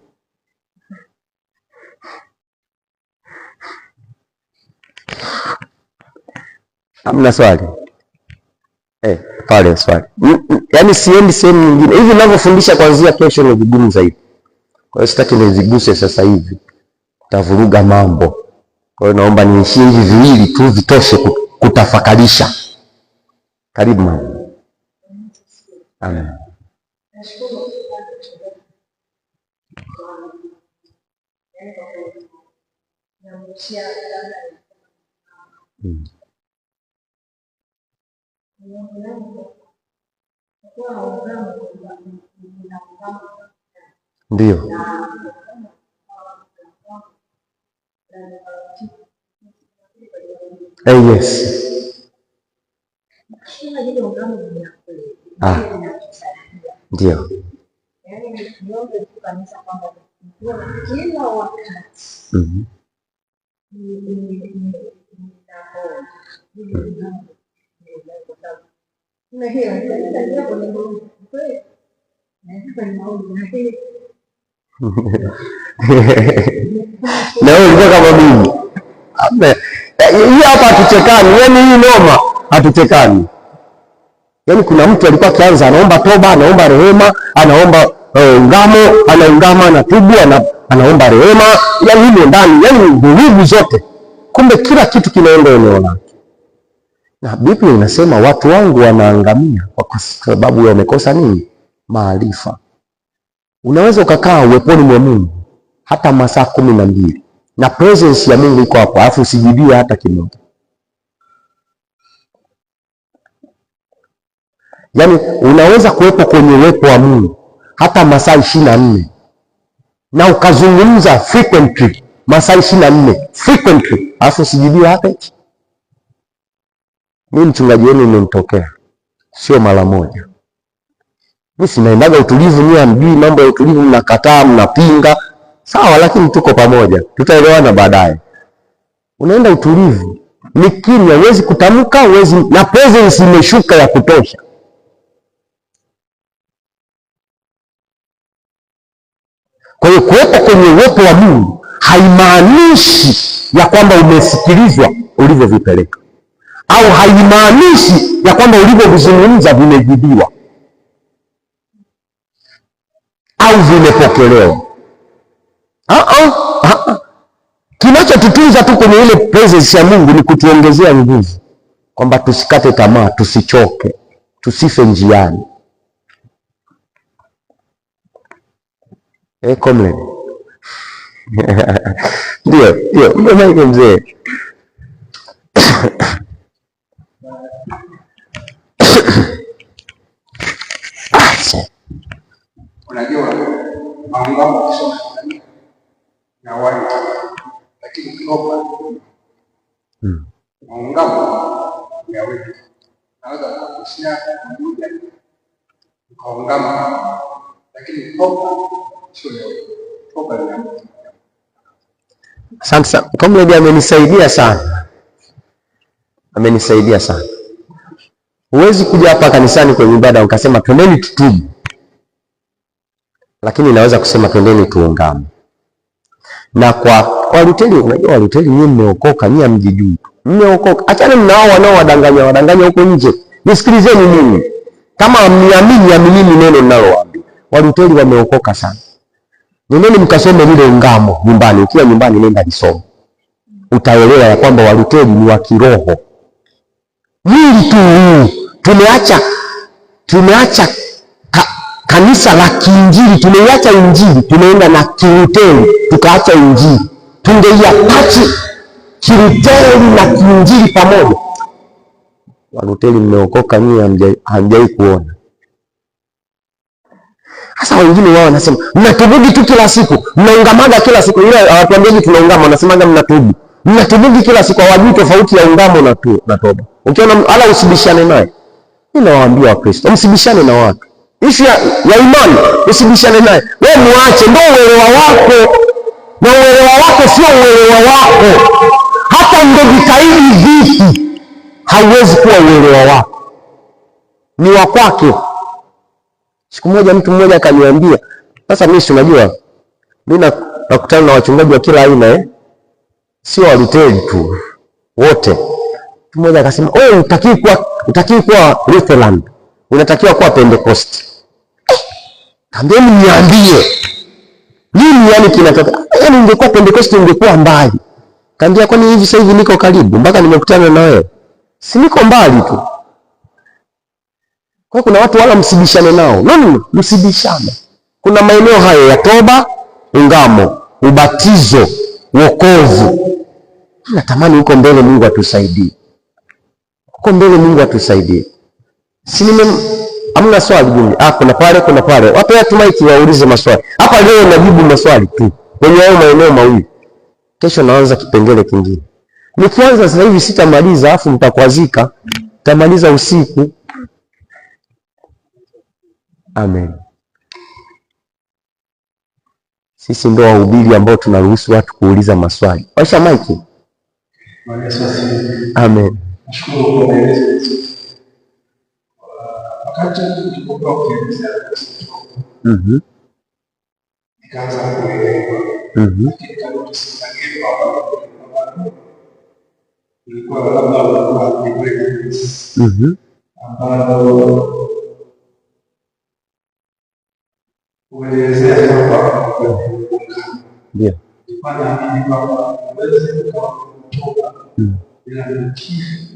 Hamna swali? Pale swali. Yaani siendi sehemu nyingine. Hivi ninavyofundisha kuanzia kesho ni vigumu zaidi. Kwa hiyo sitaki niziguse sasa hivi. Tavuruga mambo. Kwa hiyo naomba niishie hivi viwili tu vitoshe kutafakarisha. Karibu mama. Amen. Ndio. Yes. Ndio. Na wewe ulikuwa kama mimi. Hii hapa hatuchekani, yaani hii noma hatuchekani. Yaani kuna mtu alikuwa akianza anaomba toba, anaomba rehema, anaomba ungamo, anaungama, anatubu, anaomba rehema, yaani hilo ndani, yaani nguvu zote. Kumbe kila kitu kinaenda eneo lake. Na Biblia inasema watu wangu wanaangamia kwa sababu wamekosa nini? Maarifa. Unaweza ukakaa uweponi mwa Mungu hata masaa 12 na presence ya Mungu iko hapo, alafu usijibie hata kimoja. Yaani unaweza kuwepo kwenye uwepo wa Mungu hata masaa 24 na ukazungumza frequently masaa 24 frequently, alafu usijibie hata hichi. Mimi mchungaji wenu nimemtokea, sio mara moja. Mimi sinaendaga utulivu, nyie hamjui mambo ya utulivu, mnakataa, mnapinga. Sawa, lakini tuko pamoja, tutaelewana baadaye. Unaenda utulivu, ni kimya, huwezi kutamka, huwezi, na presence imeshuka ya kutosha. Kwa hiyo kuwepo kwenye uwepo wa Mungu haimaanishi ya kwamba umesikilizwa ulivyovipeleka, au haimaanishi ya kwamba ulivyovizungumza vimejibiwa au vimepokelewa. Kinachotutunza tu kwenye ile presence ya Mungu ni kutuongezea nguvu, kwamba tusikate tamaa, tusichoke, tusife njiani. Comrade. Ndio, mimi mzee. Unajua maungamo kusoma na wale, lakini kiroba maungamo ya wewe naweza kukushia mmoja kaungama, lakini kiroba sio wewe. Kiroba ni nani? Asante sana. Comrade amenisaidia sana. Huwezi kuja hapa kanisani kwenye ibada ukasema twendeni tutubu, lakini naweza kusema twendeni tuungame. Na kwa Waluteri, unajua Waluteri nyinyi mmeokoka, nyinyi hamjijui. Mmeokoka. Achana na hao wanaowadanganya huko nje. Nisikilizeni mimi. Kama mniamini, aminini neno ninalowaambia. Waluteri wameokoka sana. Nendeni mkasome lile ungamo nyumbani. Ukiwa nyumbani nenda nisome. Utaelewa ya kwamba Waluteri ni wa kiroho. Mwili tu tumeacha kanisa la kiinjili, tumeiacha injili, tumeenda na Kiluteri, tukaacha injili. Tungeiatachi Kiluteri na kiinjili pamoja. Waluteri mmeokoka, nyinyi hamjai kuona. Sasa wengine wao wanasema mnatubu tu kila siku, mnaungamaga kila siku. Ile hawatuambiaje tunaungama, wanasemaga mnatubu. Mnatubu kila siku, hawajui tofauti ya ungamo na toba. Ukiona hala usibishane naye. Mimi nawaambia Wakristo, msibishane na watu. Ishu ya imani, usibishane naye. Wewe muache, ndio uelewa wako. Na uelewa wako sio uelewa wako. Hata ungejitahidi vipi, hauwezi kuwa uelewa wako. Ni wa kwake. Siku moja mtu mmoja akaniambia, sasa mimi si unajua, mimi nakutana na wachungaji wa kila aina sio Waluteri tu, wote. Mmoja akasema, "Oh, utakiwa kuwa Lutheran. Unatakiwa kuwa Pentecost." Kaambieni niambie. Nini yani kinatoka? Yaani ingekuwa Pentecost ingekuwa mbali. Kaambia, kwani hivi sasa hivi niko karibu mpaka nimekutana na wewe? Si niko mbali tu. Kwa kuna watu wala msibishane nao. No, msibishane. Kuna maeneo hayo ya toba, ungamo, ubatizo, wokovu. Natamani huko mbele Mungu atusaidie. Huko mbele Mungu atusaidie. Si hamna swali jini. Kuna pale. Wape watu maiki waulize maswali. Hapa leo najibu maswali tu. Kwenye hayo maeneo mawili. Kesho naanza kipengele kingine. Nikianza sasa hivi sitamaliza, afu mtakwazika. Tamaliza usiku. Amen. Sisi ndio wahubiri ambao tunaruhusu watu kuuliza maswali. Washa maiki. Amen. Nashukuru kwa maelezo. Wakati tulipokuwa tukielezea nikaanza kuelewa. Lakini kama tusiangalie kwa ilikuwa labda walikuwa ni kweli. Ambao uelezea kwamba ndio maana ni kwamba uweze kutoka bila kukiri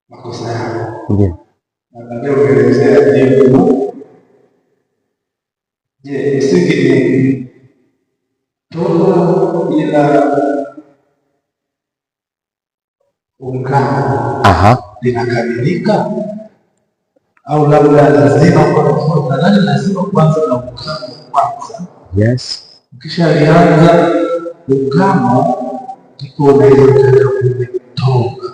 makosa yako. Ndio. Na ndio uelezea hivyo. Je, msingi ni toba ila ungamo linakamilika au labda lazima kwanza na ungamo kwanza? Yes. Ukishalianza ungamo ndipo unaweza kutoka,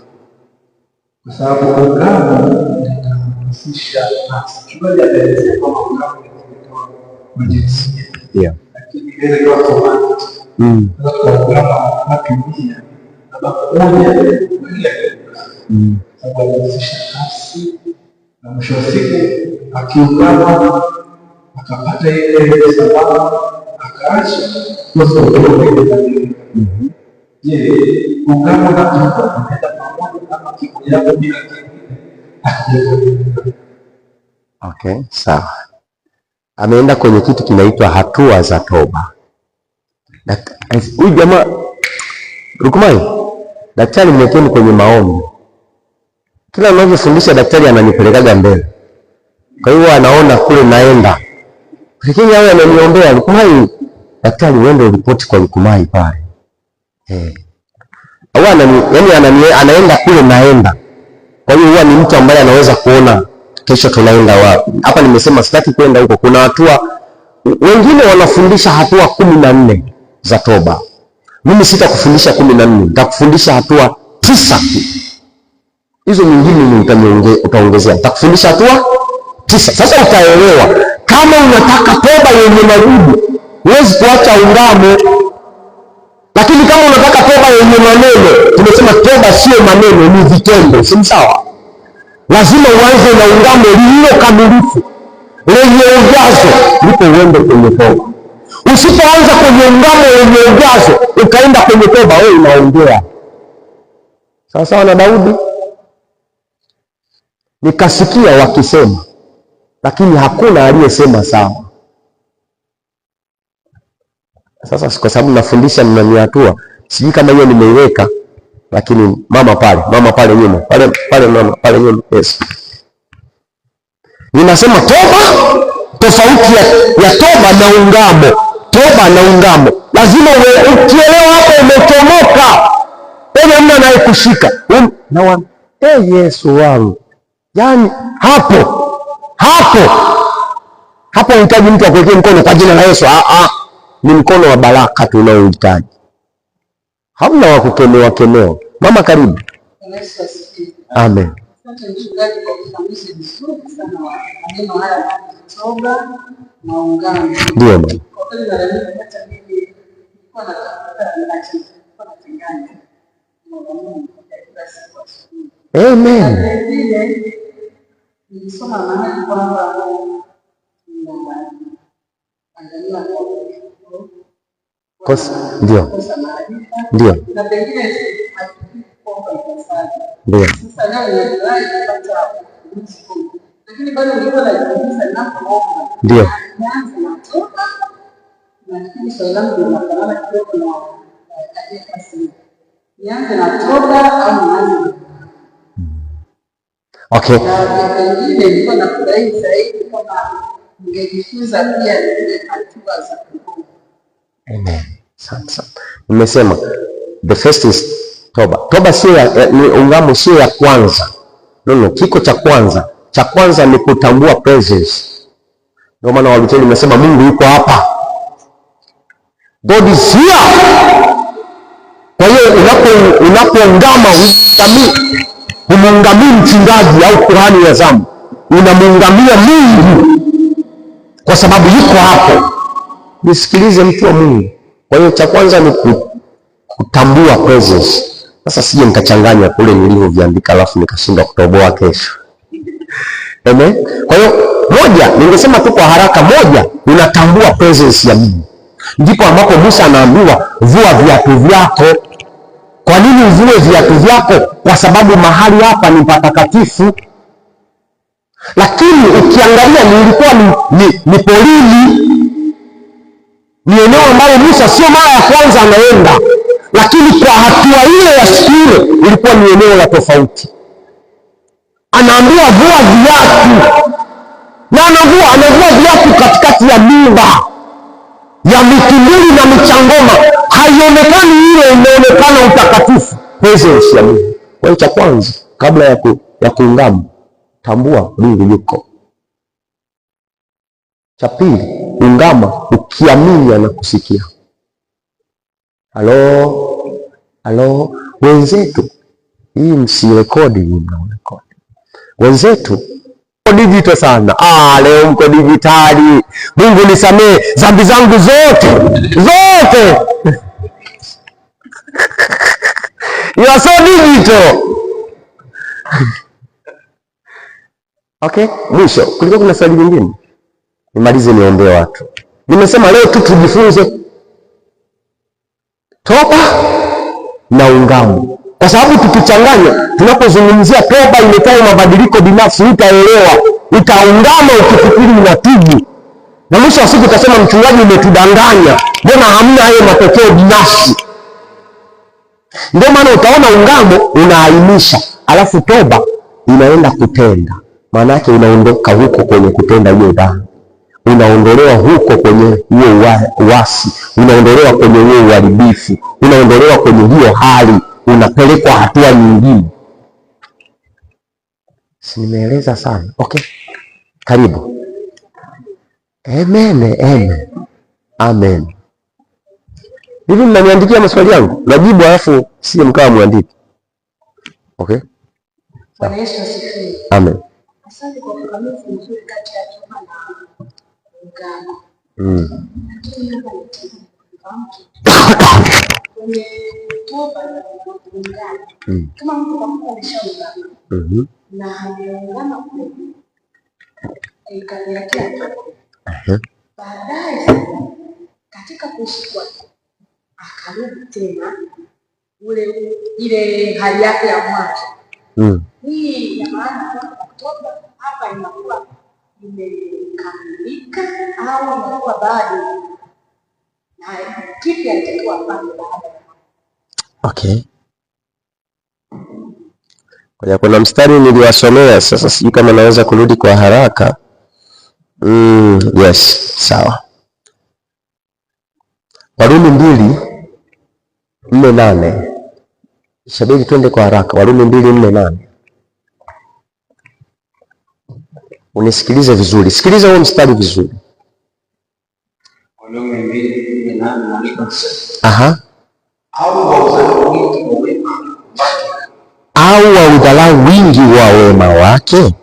kwa sababu ungamo linahusisha nafsi. Tunaelezea kwamba ungamo unatoka kwa jinsia. Yeah. Lakini ile kwa sababu ungamo unatumia sababu moja ile sababu inahusisha nafsi, na mwisho wa siku akiungama akapata ile sababu akaacha je, ungamo na toba unaenda pamoja kama kimoja bila kingine? Okay, sawa. Ameenda kwenye kitu kinaitwa hatua za toba. Huyu jamaa Rukumai, daktari mwekeni kwenye maombi. Kila ninavyofundisha daktari ananipelekaga mbele. Kwa hiyo anaona kule naenda. Lakini yeye ananiombea, Rukumai, daktari uende ripoti kwa Rukumai pale. Au anaenda kule naenda. Kwa hiyo huwa ni mtu ambaye anaweza kuona kesho tunaenda wapi. Hapa nimesema sitaki kwenda huko. Kuna hatua wengine wanafundisha hatua 14 za toba. Mimi sitakufundisha 14, nitakufundisha hatua 9 tu. Hizo nyingine utaongezea. Nitakufundisha hatua 9. Sasa utaelewa kama unataka toba yenye majibu, huwezi kuacha ungamo. Lakini kama unataka toba yenye maneno, tumesema toba sio maneno, ni vitendo, si sawa? Lazima uanze na ungamo lililo kamilifu, lenye ujazo, ndipo uende kwenye toba. Usipoanza kwenye ungamo lenye ujazo ukaenda kwenye toba, wewe unaongea. Sawa sawa na Daudi. Nikasikia wakisema, lakini hakuna aliyesema sawa. Sasa kwa sababu nafundisha mnani hatua, sijui kama hiyo nimeiweka, lakini mama pale nyuma, pale nyuma, yes. Ninasema toba, tofauti ya toba na ungamo. Toba na ungamo lazima ukielewa hapo umetomoka. Wewe mna naye kushika. Yesu wangu. Yaani hapo unahitaji mtu akuwekee mkono kwa jina la Yesu. Ni mkono wa baraka tu unaohitaji. Hamna wa kukemewa. Mama karibu. Amen. Asante mchungaji kwa ufafanuzi mzuri sana wa maneno haya toba na ungamo. Ndio mama. Kwa kweli na mimi hata mimi nilikuwa natenganya Mungu kila siku asubuhi. Amen. Vile nilisoma mahali kwamba angalia ndio. Na pengine Ndio. Sasa leo nimefurahi kupata mzigo. Lakini bado nilikuwa najiuliza ninapoomba. Ndio. Nianze na toba. Na lakini swali langu linafanana kidogo na kasi. Nianze na toba au nianze? Okay. Na pengine nilikuwa nafurahi zaidi kama ningejifunza pia zile hatua za kuomba. Amen. Sasa nimesema the first is toba. Toba sio ni ungamo, sio ya kwanza. No, kiko cha kwanza. Cha kwanza ni kutambua presence. Ndio maana Walutheri nimesema Mungu yuko hapa. God is here. Kwa hiyo unapoungama humuungamii mchungaji au kuhani wa zamu, unamuungamia Mungu kwa sababu yuko hapo. Nisikilize mtu wa Mungu. Kwa hiyo cha kwanza ni kutambua presence. Sasa sije nikachanganya kule nilivyoviandika alafu nikashindwa kutoboa kesho. Amen. Kwa hiyo moja, ningesema tu kwa haraka, moja, unatambua presence ya Mungu. Ndipo ambapo Musa anaambiwa vua viatu vyako. Kwa nini uvue viatu vyako? Kwa sababu mahali hapa ni patakatifu. Lakini ukiangalia nilikuwa ni porini. Ni eneo ambalo Musa sio mara ya kwanza anaenda, lakini kwa hatua ile ya siku ile ilikuwa ni eneo la tofauti. Anaambiwa vua viatu, na anavua viatu katikati ya miba ya mitumbili na michangoma. Haionekani ile, inaonekana utakatifu, presence ya Mungu. Kwa hiyo cha kwanza kabla ya kuungama, tambua Mungu yuko. Cha pili, ungama ukiamini anakusikia. Halo wenzetu, hii msirekodi, mnarekodi. Wenzetu digital sana. Leo mko digitali. Mungu nisamee dhambi zangu zote. You are so digital. Okay, mwisho. Kulikuwa kuna swali lingine? Nimalize niombe watu. Nimesema leo tu tujifunze toba na ungamo. Kwa sababu tukichanganya, tunapozungumzia toba imetoa mabadiliko binafsi, utaelewa, utaungama ukifikiri unatubu. Na mwisho wa siku utasema mchungaji umetudanganya, mbona hamna hayo matokeo binafsi? Ndio maana utaona ungamo unaainisha, alafu toba inaenda kutenda. Maana yake unaondoka huko kwenye kutenda hiyo dhambi. Unaondolewa huko kwenye huo uasi, unaondolewa kwenye huo uharibifu, unaondolewa kwenye hiyo hali, unapelekwa hatua nyingine. Si nimeeleza sana? Okay. Karibu. Amen. Hivi mnaniandikia maswali yangu? Najibu alafu sije mkawa muandiki. Okay? Bwana Yesu asifiwe. Amen. Asante kwa ufafanuzi mzuri kati ya toba na ungamo. Kwenye toba na ungamo, kama mtu kama ameshaungama na ameungama kweli, ikaniletea baadaye katika kuishi kwake akarudi tena ile hali yake ya mwanzo. Hii ina maana kwamba toba hapa inakuwa imekamilika au inakuwa bado, na kipi anatakiwa afanye baada ya? Okay. Kwa kuna mstari niliwasomea, sasa sijui kama naweza kurudi kwa haraka. Yes, sawa. Warumi 2:4. Shabiri twende kwa haraka. Warumi 2:4. Unisikilize vizuri. Sikiliza huo mstari vizuri. Warumi 2:8. Aha. Au waudhalau wingi wa wema wake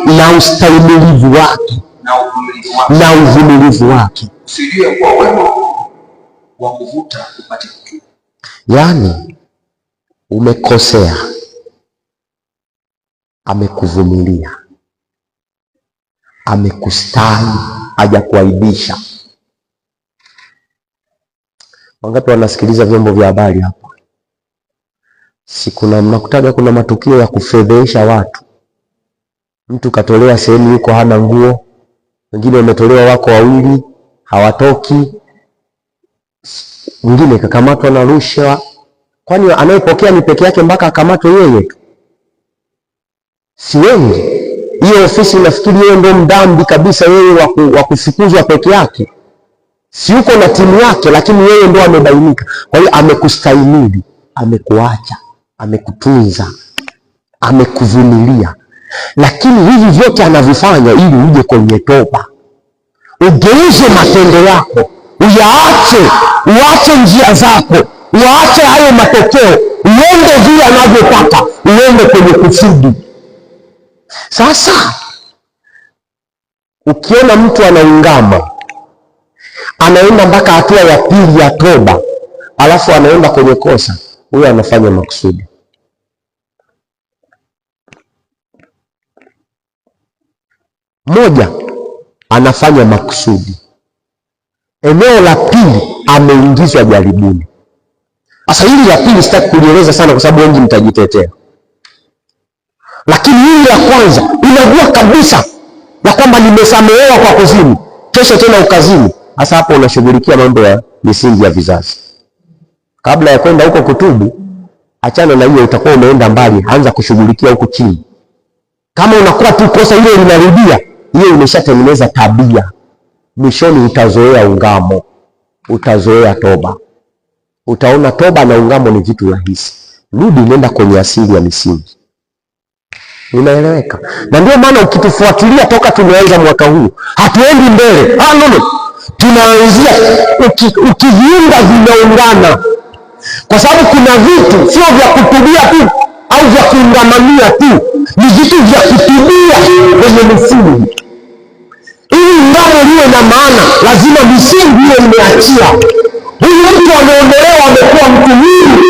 na ustahimilivu wake na uvumilivu wake, usijue kwa wema wa kuvuta upate kutubu. Yaani umekosea, amekuvumilia, amekustahi, hajakuaibisha. Wangapi wanasikiliza vyombo vya habari hapa? mnakutaga kuna matukio ya kufedhesha watu. Mtu katolewa sehemu yuko hana nguo, wengine wametolewa wako wawili hawatoki, mwingine kakamatwa na rushwa. Kwani anayepokea ni peke yake mpaka akamatwe yeye? Si wengi? Hiyo ofisi nafikiri yeye ndio mdhambi kabisa, yeye wa kufukuzwa peke yake. Si yuko na timu yake, lakini yeye ndio amebainika. Kwa hiyo amekustahimili, amekuacha, amekutunza, amekuvumilia. Lakini hivi vyote anavifanya ili uje kwenye toba, ugeuze matendo yako, uache njia zako, uache hayo matokeo, uende vile anavyotaka, uende kwenye kusudi. Sasa ukiona mtu anaungama, anaenda mpaka hatua ya pili ya toba, alafu anaenda kwenye kosa, huyo anafanya makusudi. Moja, anafanya makusudi. Eneo la pili, ameingizwa jaribuni. Sasa hili la pili sitaki kulieleza sana kwa sababu wengi mtajitetea. Lakini hili la kwanza, unajua kabisa ya kwamba nimesamehewa kwa kuzini, kesho tena ukazini. Sasa hapo unashughulikia mambo ya misingi ya vizazi. Kabla ya kwenda huko kutubu, achana na hiyo, utakuwa umeenda mbali, anza kushughulikia huko chini. Kama unakuwa tu kosa hilo linarudia, hiyo imeshatengeneza tabia. Mwishoni utazoea ungamo, utazoea toba. Utaona toba na ungamo ni vitu rahisi. Rudi, nenda kwenye asili ya misingi. Inaeleweka? Na ndio maana ukitufuatilia toka tumeanza mwaka huu, hatuendi mbele. No. Tunaanzia ukiviunga vinaungana. Kwa sababu kuna vitu sio vya kutubia tu au vya kuungamania tu, ni vitu vya kutubia kwenye misingi. Ili ungamo liwe na maana, lazima misingi iwe imeachia. Huyu mtu ameondolewa, amekuwa mtu huru.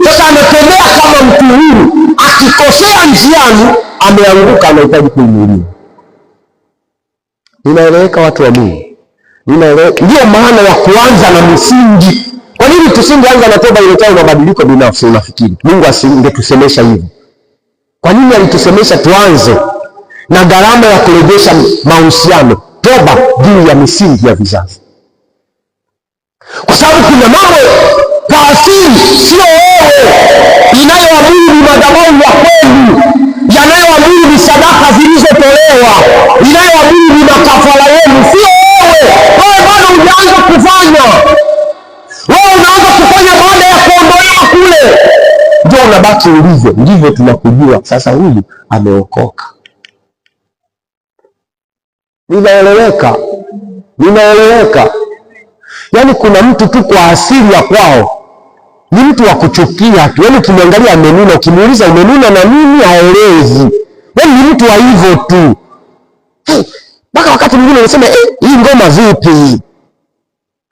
Sasa anatembea kama mtu huru. Akikosea njiani, ameanguka, anahitaji kuinuliwa. Ninaeleweka watu wa Mungu? Ndio maana ya kuanza na misingi. Kwa nini tusingeanza na toba iletayo mabadiliko binafsi? Unafikiri Mungu asingetusemesha hivyo? Kwa nini alitusemesha tuanze na gharama ya kurejesha mahusiano, toba juu ya misingi ya vizazi? Kwa sababu kuna mambo kwa asili sio wewe, inayoamuru ni madhabahu ya kweli, yanayoamuru ni sadaka zilizotolewa, inayoamuru ni makafara yenu, sio wewe. Wewe bado hujaanza kufanya. Wewe unaanza kufanya baada ya kuondolewa kule, ndio unabaki ulivyo. Ndivyo tunakujua sasa, huyu ameokoka. Ninaeleweka? Yaani kuna mtu tu kwa asili ya kwao ni mtu wa kuchukia tu. Yaani ukimwangalia amenuna, ukimuuliza umenuna na nini, haelezi. Yaani ni mtu wa hivyo tu. Mpaka wakati mwingine unasema hii ngoma vipi?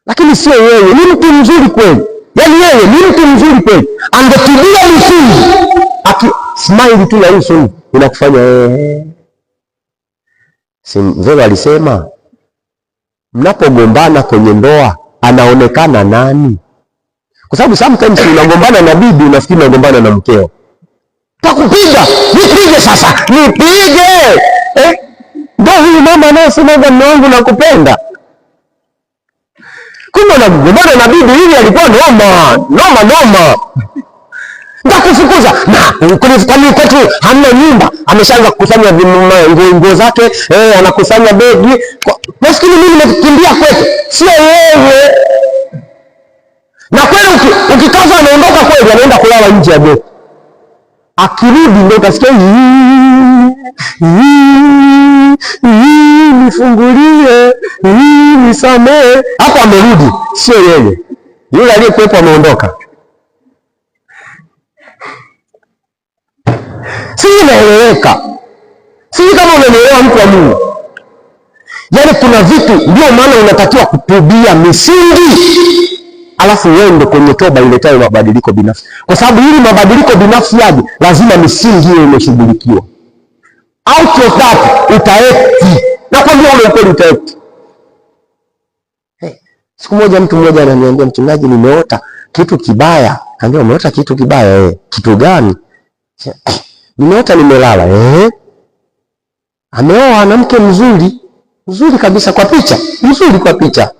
Lakini sio yeye, ni mtu mzuri kweli. Yaani yeye ni mtu mzuri kweli. Angetubia misingi, smile tu na uso unakufanya Simvelo alisema mnapogombana kwenye ndoa anaonekana nani? Kwa sababu sometimes unagombana na bibi unafikiri unagombana na mkeo. Takupiga, nipige sasa, nipige. Ndio huyu mama anasema mume wangu nakupenda. Kumbe unagombana na bibi, hili alikuwa noma. Ndakufukuza na kwani kwetu hamna nyumba, ameshaanza kukusanya nguo zake, anakusanya begi. Maskini mimi nimekimbia kwetu, sio wewe. Na kweli ukikaza anaondoka kweli, anaenda kulala nje ya beti. Akirudi ndio utasikia nifungulie, nisamee. Hapo amerudi, sio yeye. Yule aliyekuwepo ameondoka. Inaeleweka? Sisi kama unanielewa mtu wa Mungu. Yaani kuna vitu ndio maana unatakiwa kutubia misingi, alafu uende kwenye toba iletayo mabadiliko binafsi. Kwa sababu ili mabadiliko binafsi yaje, lazima misingi hiyo imeshughulikiwa. Out of that utaekti. Na kwa ndio unakwenda utaekti. Siku moja mtu mmoja ananiambia, mchungaji, nimeota kitu kibaya. Kaambia umeota kitu kibaya? Kitu gani? Nimeota nimelala. Ameoa mwanamke mzuri kabisa kwa picha, mzuri kwa picha.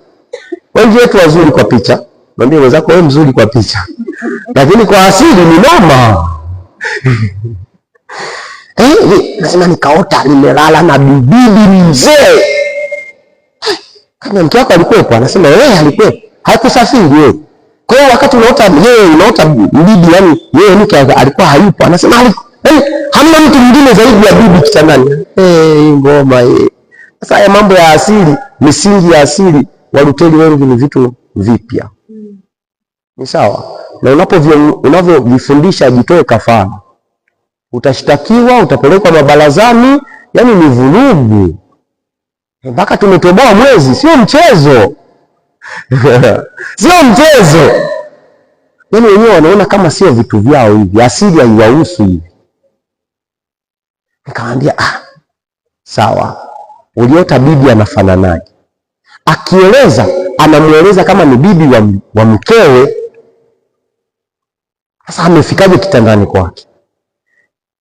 Wengi wetu wazuri kwa picha. Mwambie mwenzako wewe mzuri kwa picha, lakini kwa asili ni noma. Nasema nikaota nimelala na bibi mzee. Kama mke wako alikuwepo? Anasema alikuwepo. Haikusafiri wewe. Kwa hiyo wakati unaota bibi, yani yeye mke alikuwa hayupo. Anasema hamna mtu mwingine zaidi ya bibi kitandani. Ngoma . Sasa haya mambo ya asili, misingi ya asili, Waluteri wengi ni vitu vipya. Ni sawa. Na unavyovifundisha jitoe kafara, utashtakiwa, utapelekwa mabarazani, yani ni vurugu. Mpaka tumetoboa mwezi, sio mchezo. Sio mchezo. Yani wenyewe wanaona kama sio vitu vyao hivi, asili haiwahusu hivi. Nikamwambia sawa. Uliota bibi anafananaje? Akieleza, anamueleza kama ni bibi wa mkewe. Sasa amefikaje kitandani kwake?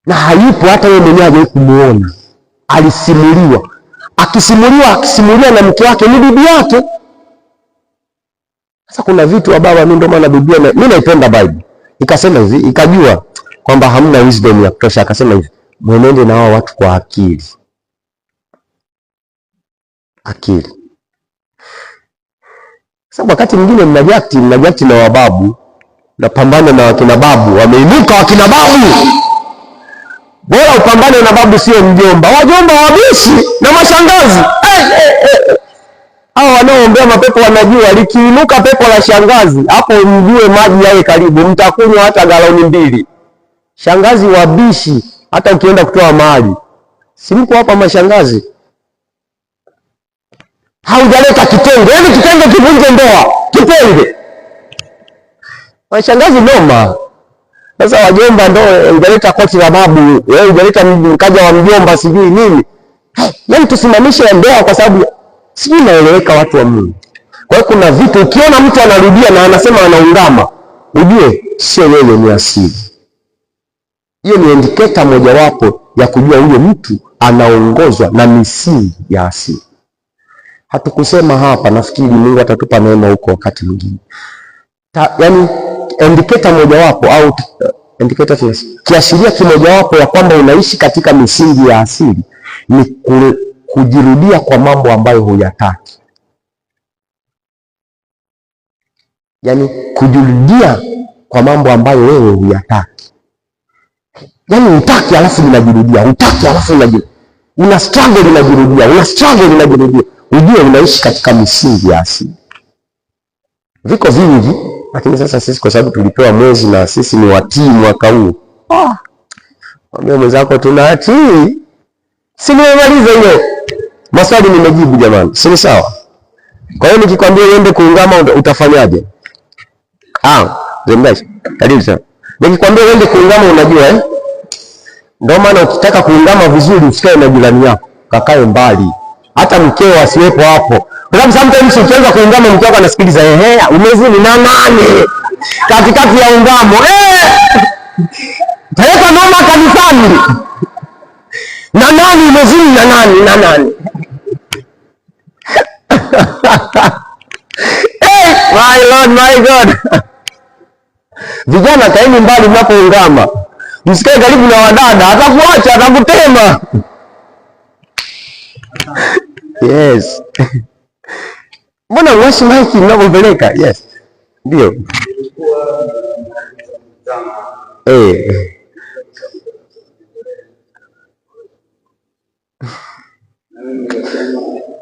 Na hayupo, hata yeye mwenyewe hajawahi kumuona. Alisimuliwa. Akisimulia na mke wake ni bibi yake. Sasa kuna vitu baba, mimi ndio maana Biblia mimi naipenda Bible. Ikasema hivi, ikajua kwamba hamna wisdom ya kutosha, akasema hivi, mwenende na hao watu kwa akili. Sasa wakati mwingine mnajakti na wababu, napambana na wakina babu, wameinuka wakina babu. Bora upambane na babu, sio mjomba. Wajomba wabishi na mashangazi. Hao wanaoombea mapepo wanajua likiinuka pepo la shangazi, hapo mjue maji yawe karibu, mtakunywa hata galoni 2. Shangazi wabishi, hata ukienda kutoa mali. Si mko hapa mashangazi? Haujaleta kitenge, yaani kitenge kivunje ndoa, kitenge. Mashangazi noma. Sasa wajomba ndio ungeleta koti la babu, wewe ungeleta mkaja wa mjomba sijui nini. Yaani tusimamishe ndoa kwa sababu sijui naeleweka watu wa Mungu. Kwa hiyo kuna vitu ukiona mtu anarudia na anasema anaungama, ujue sio yeye, ni asili. Hiyo ni indicator mojawapo ya kujua huyo mtu anaongozwa na misingi ya asili. Hatukusema hapa, nafikiri Mungu atatupa neema huko wakati mwingine. Yaani indicator mojawapo au indicator kiashiria kimojawapo ya kwamba unaishi katika misingi ya asili ni kujirudia kwa mambo ambayo huyataki. Yaani kujirudia kwa mambo ambayo wewe huyataki. Yaani utaki alafu linajirudia, utaki alafu linajirudia. Una struggle linajirudia, una struggle linajirudia. Ujue unaishi katika misingi ya asili. Viko vingi, lakini sasa sisi kwa sababu tulipewa mwezi na sisi ni watii mwaka huu. Mwambie mwenzako tunatii. Si nimemaliza hiyo. Maswali nimejibu jamani. Si sawa? Kwa hiyo nikikwambia uende kuungama utafanyaje? Zembashi. Karibu sana. Nikikwambia uende kuungama unajua Ndio maana ukitaka kuungama vizuri usikae na jirani yako. Kakae mbali. Hata mkeo asiwepo hapo. Kwa sababu sometimes ukianza kuungama mke wako anasikiliza umezini na nani? Katikati ya ungamo. Peleka mama kanisani. Na nani umezini na nani? Na nani? My Lord, my God. Vijana kaeni mbali mnapoungama. Msikae karibu na wadada, atakuacha, atakutema. Yes. Mbona washi maiki mnapopeleka? Yes. Ndio.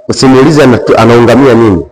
Usimuulize anaungamia nini?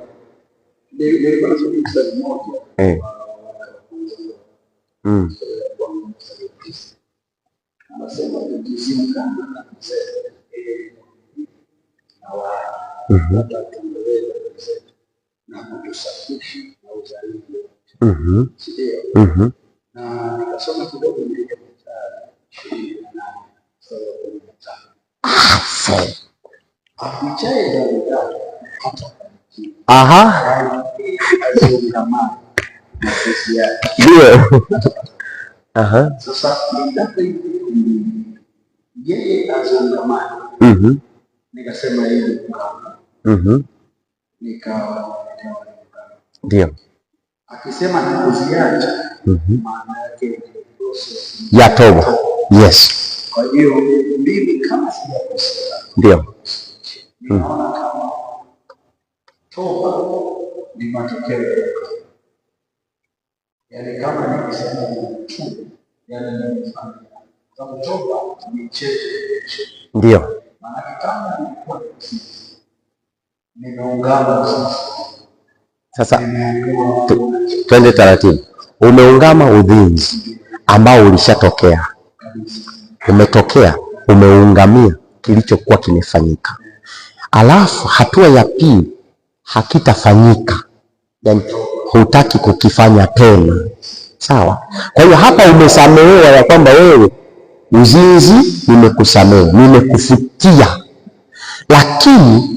Ndio. Sasa yeye azongamana. Nikasema hivi ndio akisema kuziacha, maana yake ya toba. Yes. Kwa hiyo mimi kama sijakosea, ndio naona kama toba ni matokeo, yaani kama nikisema tu, yaani nimefanya kama toba ni cheche, ndio maana kama nilikuwa nimeungama sasa, twende taratibu. Umeungama udhinzi ambao ulishatokea, umetokea, umeungamia kilichokuwa kimefanyika, alafu hatua ya pili hakitafanyika, yani hutaki kukifanya tena, sawa? Kwa hiyo hapa umesamehewa ya kwamba wewe uzinzi nimekusamehe, nimekufutia, lakini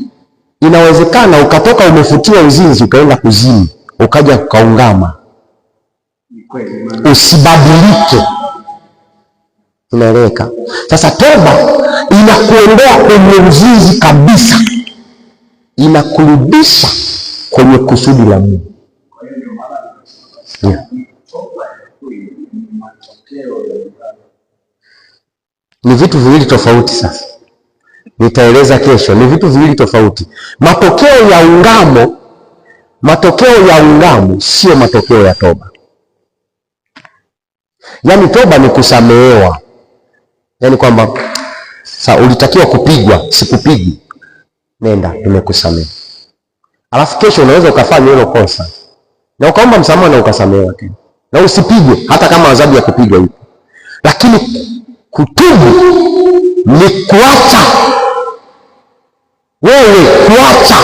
inawezekana ukatoka umefutia uzinzi ukaenda kuzimu, ukaja ukaungama, usibadilike. Unaeleweka? Sasa toba inakuondoa kwenye uzinzi kabisa, inakurudisha kwenye kusudi la Mungu. Yeah. Ni vitu viwili tofauti. Sasa nitaeleza kesho, ni vitu viwili tofauti. Matokeo ya ungamo sio matokeo ya toba. Yaani toba ni kusamehewa, yaani kwamba sasa ulitakiwa kupigwa, sikupigi, nenda, nimekusamehe. Alafu kesho unaweza ukafanya hilo kosa na ukaomba msamaha na ukasamehewa tena, na usipigwe hata kama adhabu ya kupigwa ipo. Lakini kutubu ni kuacha wewe, kuacha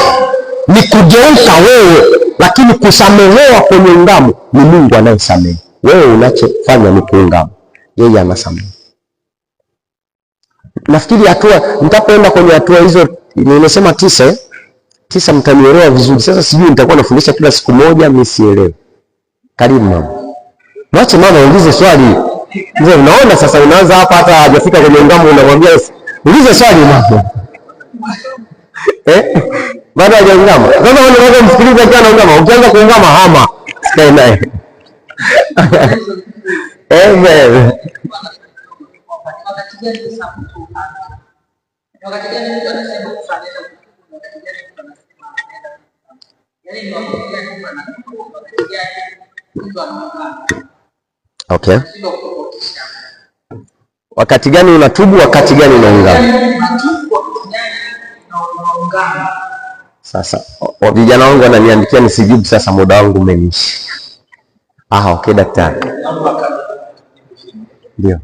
ni kugeuka wewe, lakini kusamehewa kwenye ungamo ni Mungu anayesamehe. Wewe unachofanya ni kuungama, yeye anasamehe. Nafikiri hatua, nitapoenda kwenye hatua hizo, nimesema 9 mtanielewa vizuri. Sasa sijui nitakuwa nafundisha kila siku moja, mimi sielewi. Karibu mama. Mwache mama uulize swali. Ndio unaona sasa unaanza hapa, hata hajafika kwenye ungamo unamwambia ulize swali mama. Baada ya ungama. Sasa wewe unaweza msikiliza kana ungama, ukianza kuungama hama. Sikae naye. Amen. Okay. Wakati gani unatubu, wakati gani unaungama? Sasa vijana wangu wananiandikia nisijibu, sasa muda wangu umeisha. Okay daktari. Ndio.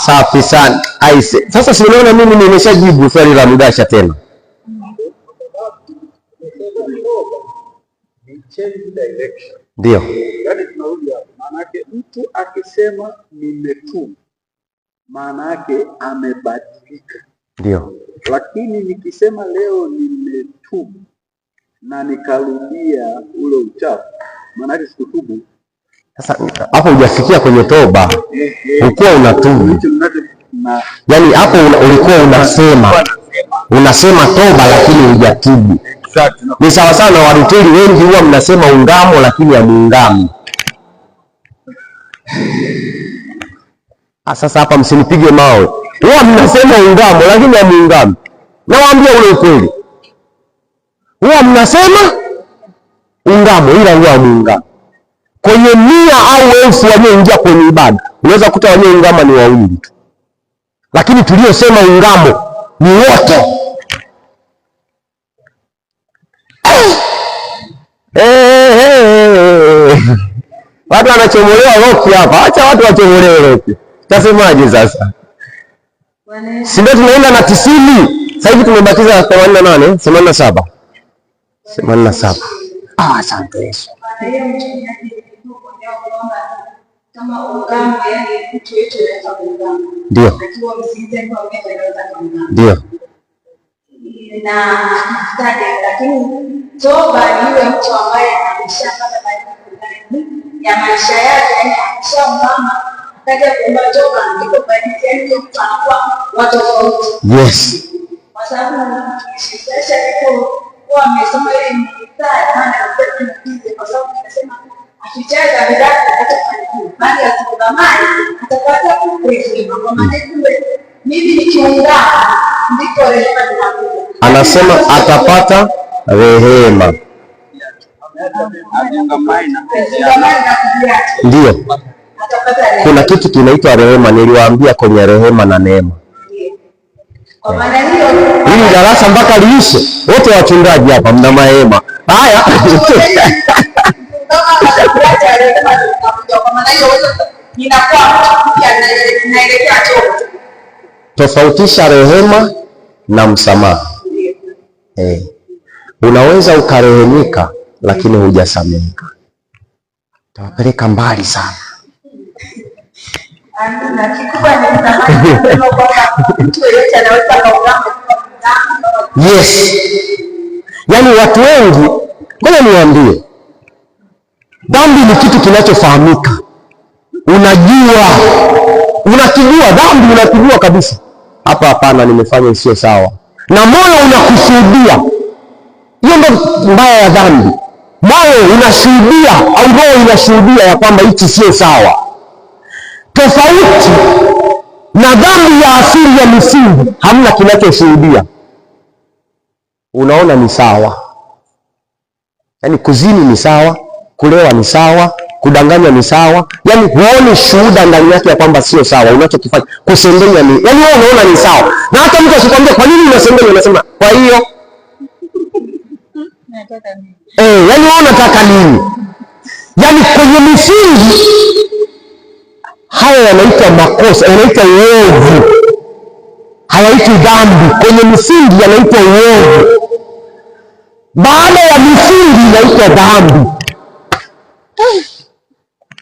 Safi sana. Sasa si unaona mimi nimeshajibu swali la Mudasha tena. Ndio. Yaani tunarudi hapo. Maana yake mtu akisema nimetubu, maana yake amebadilika. Ndio. Lakini nikisema leo nimetubu na nikarudia ule uchafu, maana yake sikutubu. Sasa hapo hujafikia kwenye toba. Ulikuwa unatubu. Yaani hapo ulikuwa unasema toba lakini hujatubu. Ni sawa sana na Waruteli wengi huwa mnasema ungamo lakini hamuungami. Sasa hapa msinipige mawe. Huwa mnasema ungamo lakini hamuungami. Nawaambia ule ukweli. Huwa mnasema ungamo ila huwa hamuungami. Kwenye 100 au 1000 walioingia kwenye ibada, unaweza kukuta walioungama ni 2 tu. Lakini tuliosema ungamo ni wote. Watu wanachomolewa roki hapa. Acha watu wachomolewe roki. Utasemaje sasa? Si ndio tunaenda na 90. Sasa hivi tumebatiza 88, 87. 87. Asante Yesu. Kama ungamo yani mtu yetu anaweza kuungama. Ndio. Akiwa msingi kwa mtu anaweza kuungama. Ndio. Na stadi, lakini toba ni yule mtu ambaye ameshapata baraka ya maisha yake, yani ameshaungama kaja kuomba toba, ndipo badilika, yani mtu anakuwa watu tofauti. Yes. Kwa sababu sasa ndipo kwa amesoma ile mstari maana anasema kwa sababu tunasema akicheza bidhaa atakufanikiwa, bali asipogamani atapata rehema. Kwa maana mimi nikiungama ndipo rehema zinakuja. Anasema atapata rehema. Ndio. Kuna kitu kinaitwa rehema, niliwaambia kwenye rehema na neema. Kwa maana hiyo hili darasa mpaka liishe, wote wachungaji hapa mna mahema. Haya. Tofautisha rehema na msamaha. Unaweza ukarehemika lakini hujasameheka, tawapeleka mbali sana. Yes. Yaani watu wengi, ngoja niwaambie, dhambi ni kitu kinachofahamika. Unajua, unakijua dhambi, unakijua kabisa. Hapa hapana, nimefanya isiyo sawa. Na moyo unakushuhudia. Hiyo ndio mbaya ya dhambi. Moyo unashuhudia au roho inashuhudia ya kwamba hichi sio sawa. Tofauti na dhambi ya asili ya misingi, hamna kinachoshuhudia. Unaona ni sawa. Yaani kuzini ni sawa, kulewa ni sawa, kudanganya ni sawa. Yaani huoni shuhuda ndani yake ya kwamba sio sawa unachokifanya. Kusengenya ni, yaani wewe unaona ni sawa. Na hata mtu asikwambie kwa nini unasengenya, unasema kwa hiyo yaani wewe unataka nini? Yaani kwenye misingi haya yanaitwa makosa, yanaitwa uovu. Hayaitwi dhambi. Kwenye misingi yanaitwa uovu. Baada ya misingi inaitwa dhambi.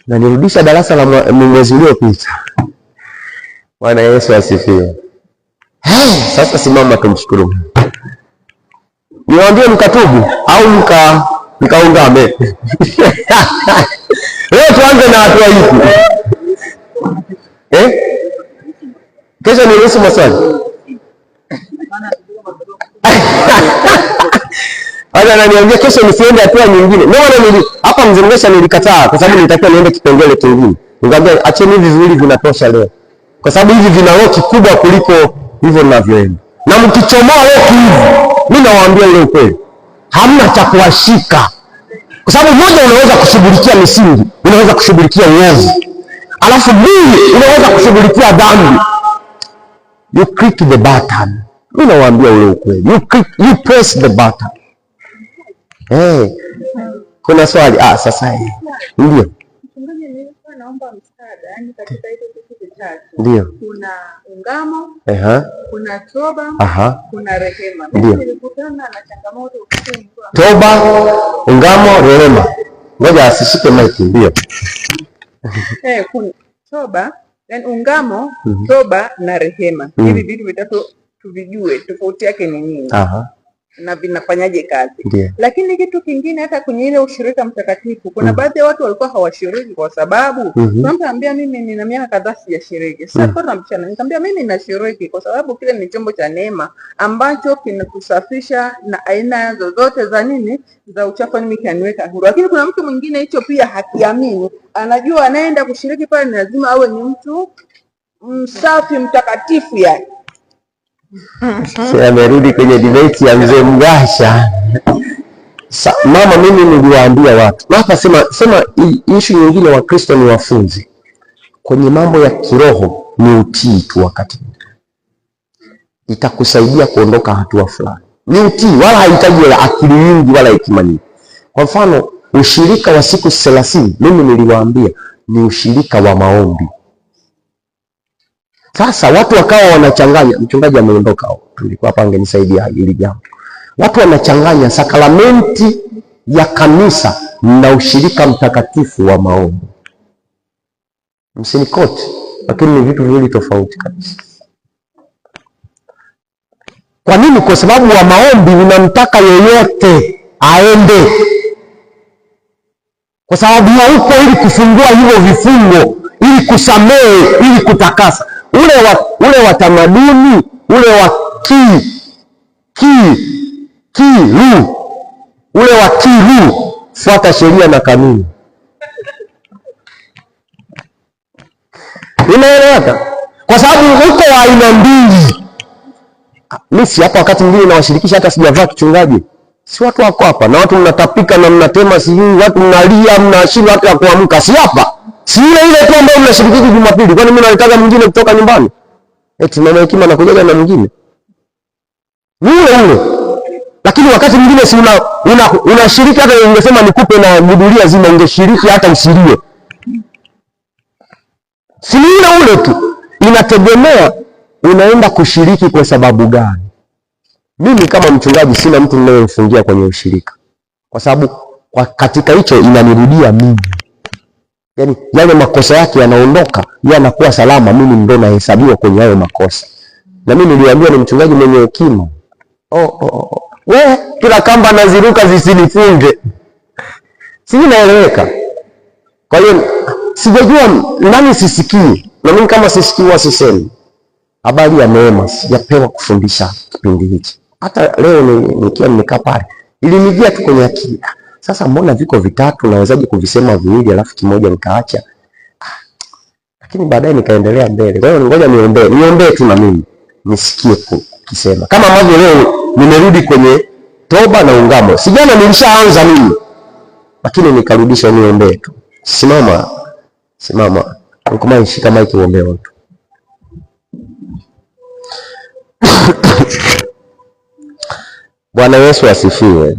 Na nirudisha darasa la mwezi uliopita. Bwana Yesu asifiwe. Sasa simama tumshukuru Mungu. Niwaambie mkatubu au mkaungame. Leo tuanze na hatua hizi. Kesho niruhusu maswali. Hata ananiambia kesho nisiende hatua nyingine. Ndio hapa mzungesha nilikataa kwa sababu nilitakiwa niende kipengele kingine. Nikamwambia acheni hivi viwili vinatosha leo. Kwa sababu hivi vina roki kubwa kuliko hivyo ninavyoenda. Na mkichomoa roki hivi, mimi nawaambia ile ukweli. Hamna cha kuwashika. Kwa sababu moja unaweza kushughulikia misingi, unaweza kushughulikia uovu. Alafu mbili unaweza kushughulikia dhambi. You click the button. Mimi nawaambia ule ukweli. You press the button. Kuna swali? Sasa ndio. Mchungaji, nilikuwa naomba msaada, yani katika hizo vitu vitatu. Ndio. Kuna ungamo, kuna toba, kuna rehema. Mimi nilikutana na changamoto ukisema toba, ungamo, rehema. Ngoja asishike mic. Ndio. Kuna toba, yani ungamo, toba na rehema. Hivi vitu vitatu tuvijue tofauti yake ni nini. Na vinafanyaje kazi. Lakini kitu kingine, hata kwenye ile ushirika mtakatifu kuna baadhi ya watu walikuwa hawashiriki kwa sababu tunamwambia mimi nina miaka kadhaa sijashiriki. Sasa kwa mchana nikamwambia mimi nashiriki kwa sababu kile ni chombo cha neema ambacho kinakusafisha na aina zozote za nini za uchafu, mimi kaniweka huru. Lakini kuna mtu mwingine hicho pia hakiamini, anajua anaenda kushiriki pale ni lazima awe ni mtu msafi mtakatifu yani. Amerudi kwenye debate ya mzee Mgasha. Mama, mimi niliwaambia watu hapa, sema issue nyingine, wa Kristo ni wafunzi kwenye mambo ya kiroho, ni utii tu. Wakati itakusaidia kuondoka hatua fulani, ni utii, wala haihitaji akili nyingi wala hekima nyingi. Kwa mfano ushirika wa siku 30, mimi niliwaambia ni ushirika wa maombi. Sasa watu wakawa wanachanganya, mchungaji ameondoka, alikuwa hapa angenisaidia hili jambo. Watu wanachanganya sakramenti ya kanisa na ushirika mtakatifu wa maombi. Msinikoti, lakini ni vitu viwili tofauti kabisa. Kwa nini? Kwa sababu wa maombi unamtaka yeyote aende, kwa sababu huko ili kufungua hivyo vifungo, ili kusamehe, ili kutakasa. Ule wa tamaduni, ule wa ule wa fuata sheria na kanuni. Unaeleweka? Kwa sababu huko wa aina mbili. Mimi si hapa wakati mwingine nawashirikisha hata sijavaa kichungaji. Si watu wako hapa na watu mnatapika na mnatema, si watu mnalia, mnashinda hata kuamka. Si hapa. Si ile tu ambayo mnashiriki Jumapili. Kwani mimi nalitaka mwingine kutoka nyumbani? Eti mama Hekima anakuja na mwingine. Ule. Lakini wakati mwingine si unashiriki hata ningesema nikupe na Biblia zima ungeshiriki hata usilie. Si ule tu. Inategemea unaenda kushiriki kwa sababu gani. Mimi kama mchungaji sina mtu ninayemfungia kwenye ushirika. Kwa sababu katika hicho inanirudia mimi. Yaani yale makosa yake yanaondoka, yeye anakuwa salama, mimi ndo nahesabiwa kwenye hayo makosa. Na mimi niliambiwa ni mchungaji mwenye hekima. Wewe kila kamba naziruka zisinifunge. Sisi naeleweka. Kwa hiyo sijajua nani sisikii. Na mimi kama sisikii wasisemi. Habari ya neema sijapewa kufundisha kipindi hichi. Hata leo nikiwa nimekaa pale ilinijia tu kwenye akili. Sasa mbona viko vitatu nawezaje kuvisema viwili alafu kimoja nikaacha? Lakini baadaye nikaendelea mbele. Kwa hiyo ngoja niombe tu na mimi nisikie kusema. Kama ambavyo leo nimerudi kwenye toba na ungamo. Sijana nilishaanza mimi. Lakini nikarudisha niombe tu. Simama. Ukoma shika maiki uombe tu. Bwana Yesu asifiwe.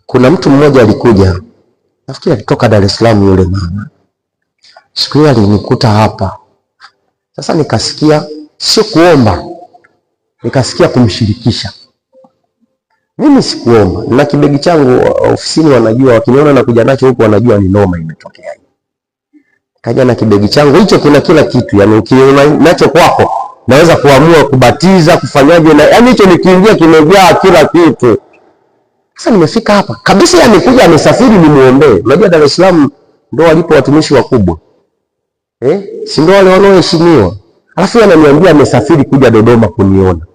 Kuna mtu mmoja alikuja, nafikiri alitoka Dar es Salaam yule mama. Siku hiyo alinikuta hapa. Sasa nikasikia sio kuomba, nikasikia kumshirikisha. Mimi sikuomba, na kibegi changu ofisini wanajua, wakiniona na kuja nacho huko wanajua ni noma imetokea. Kaja na kibegi changu hicho, kuna kila kitu, yani ukiona nacho kwako naweza kuamua kubatiza, kufanyaje, na yani hicho nikiingia kimejaa kila kitu. Sasa nimefika hapa kabisa, amekuja amesafiri nimuombee. Unajua Dar es Salaam ndio walipo watumishi wakubwa. Si ndio wale wanaoheshimiwa. Alafu ananiambia amesafiri kuja Dodoma kuniona.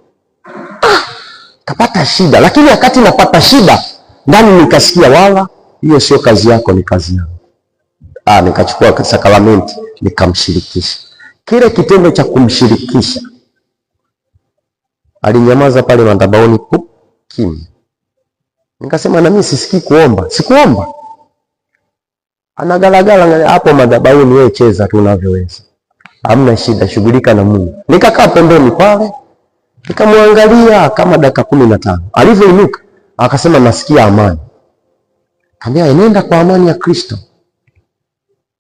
Kapata shida, lakini wakati napata shida ndani nikasikia wala hiyo sio kazi yako, ni kazi yangu. Nikachukua sakramenti nikamshirikisha. Kile kitendo cha kumshirikisha alinyamaza pale madhabahuni kimya. Nikasema na mimi sisikii kuomba. Sikuomba. Anagalagala hapo madhabahuni, wewe cheza tu unavyoweza. Hamna shida, shughulika na Mungu. Nikakaa pembeni pale, nikamwangalia kama dakika 15. Alivyoinuka, akasema nasikia amani. Kaambia nenda kwa amani ya Kristo.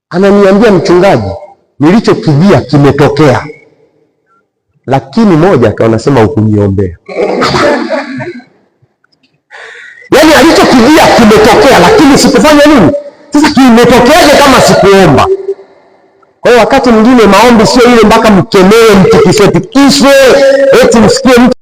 Ananiambia mchungaji, nilichokijia kimetokea. Lakini moja akaonasema ukuniombea. Yaani alichokijia kimetokea, lakini sikufanya nini? Sasa kimetokeaje kama sikuomba? Kwa hiyo wakati mwingine maombi sio ile mpaka mkemee, mtikiswe, eti msikie mtu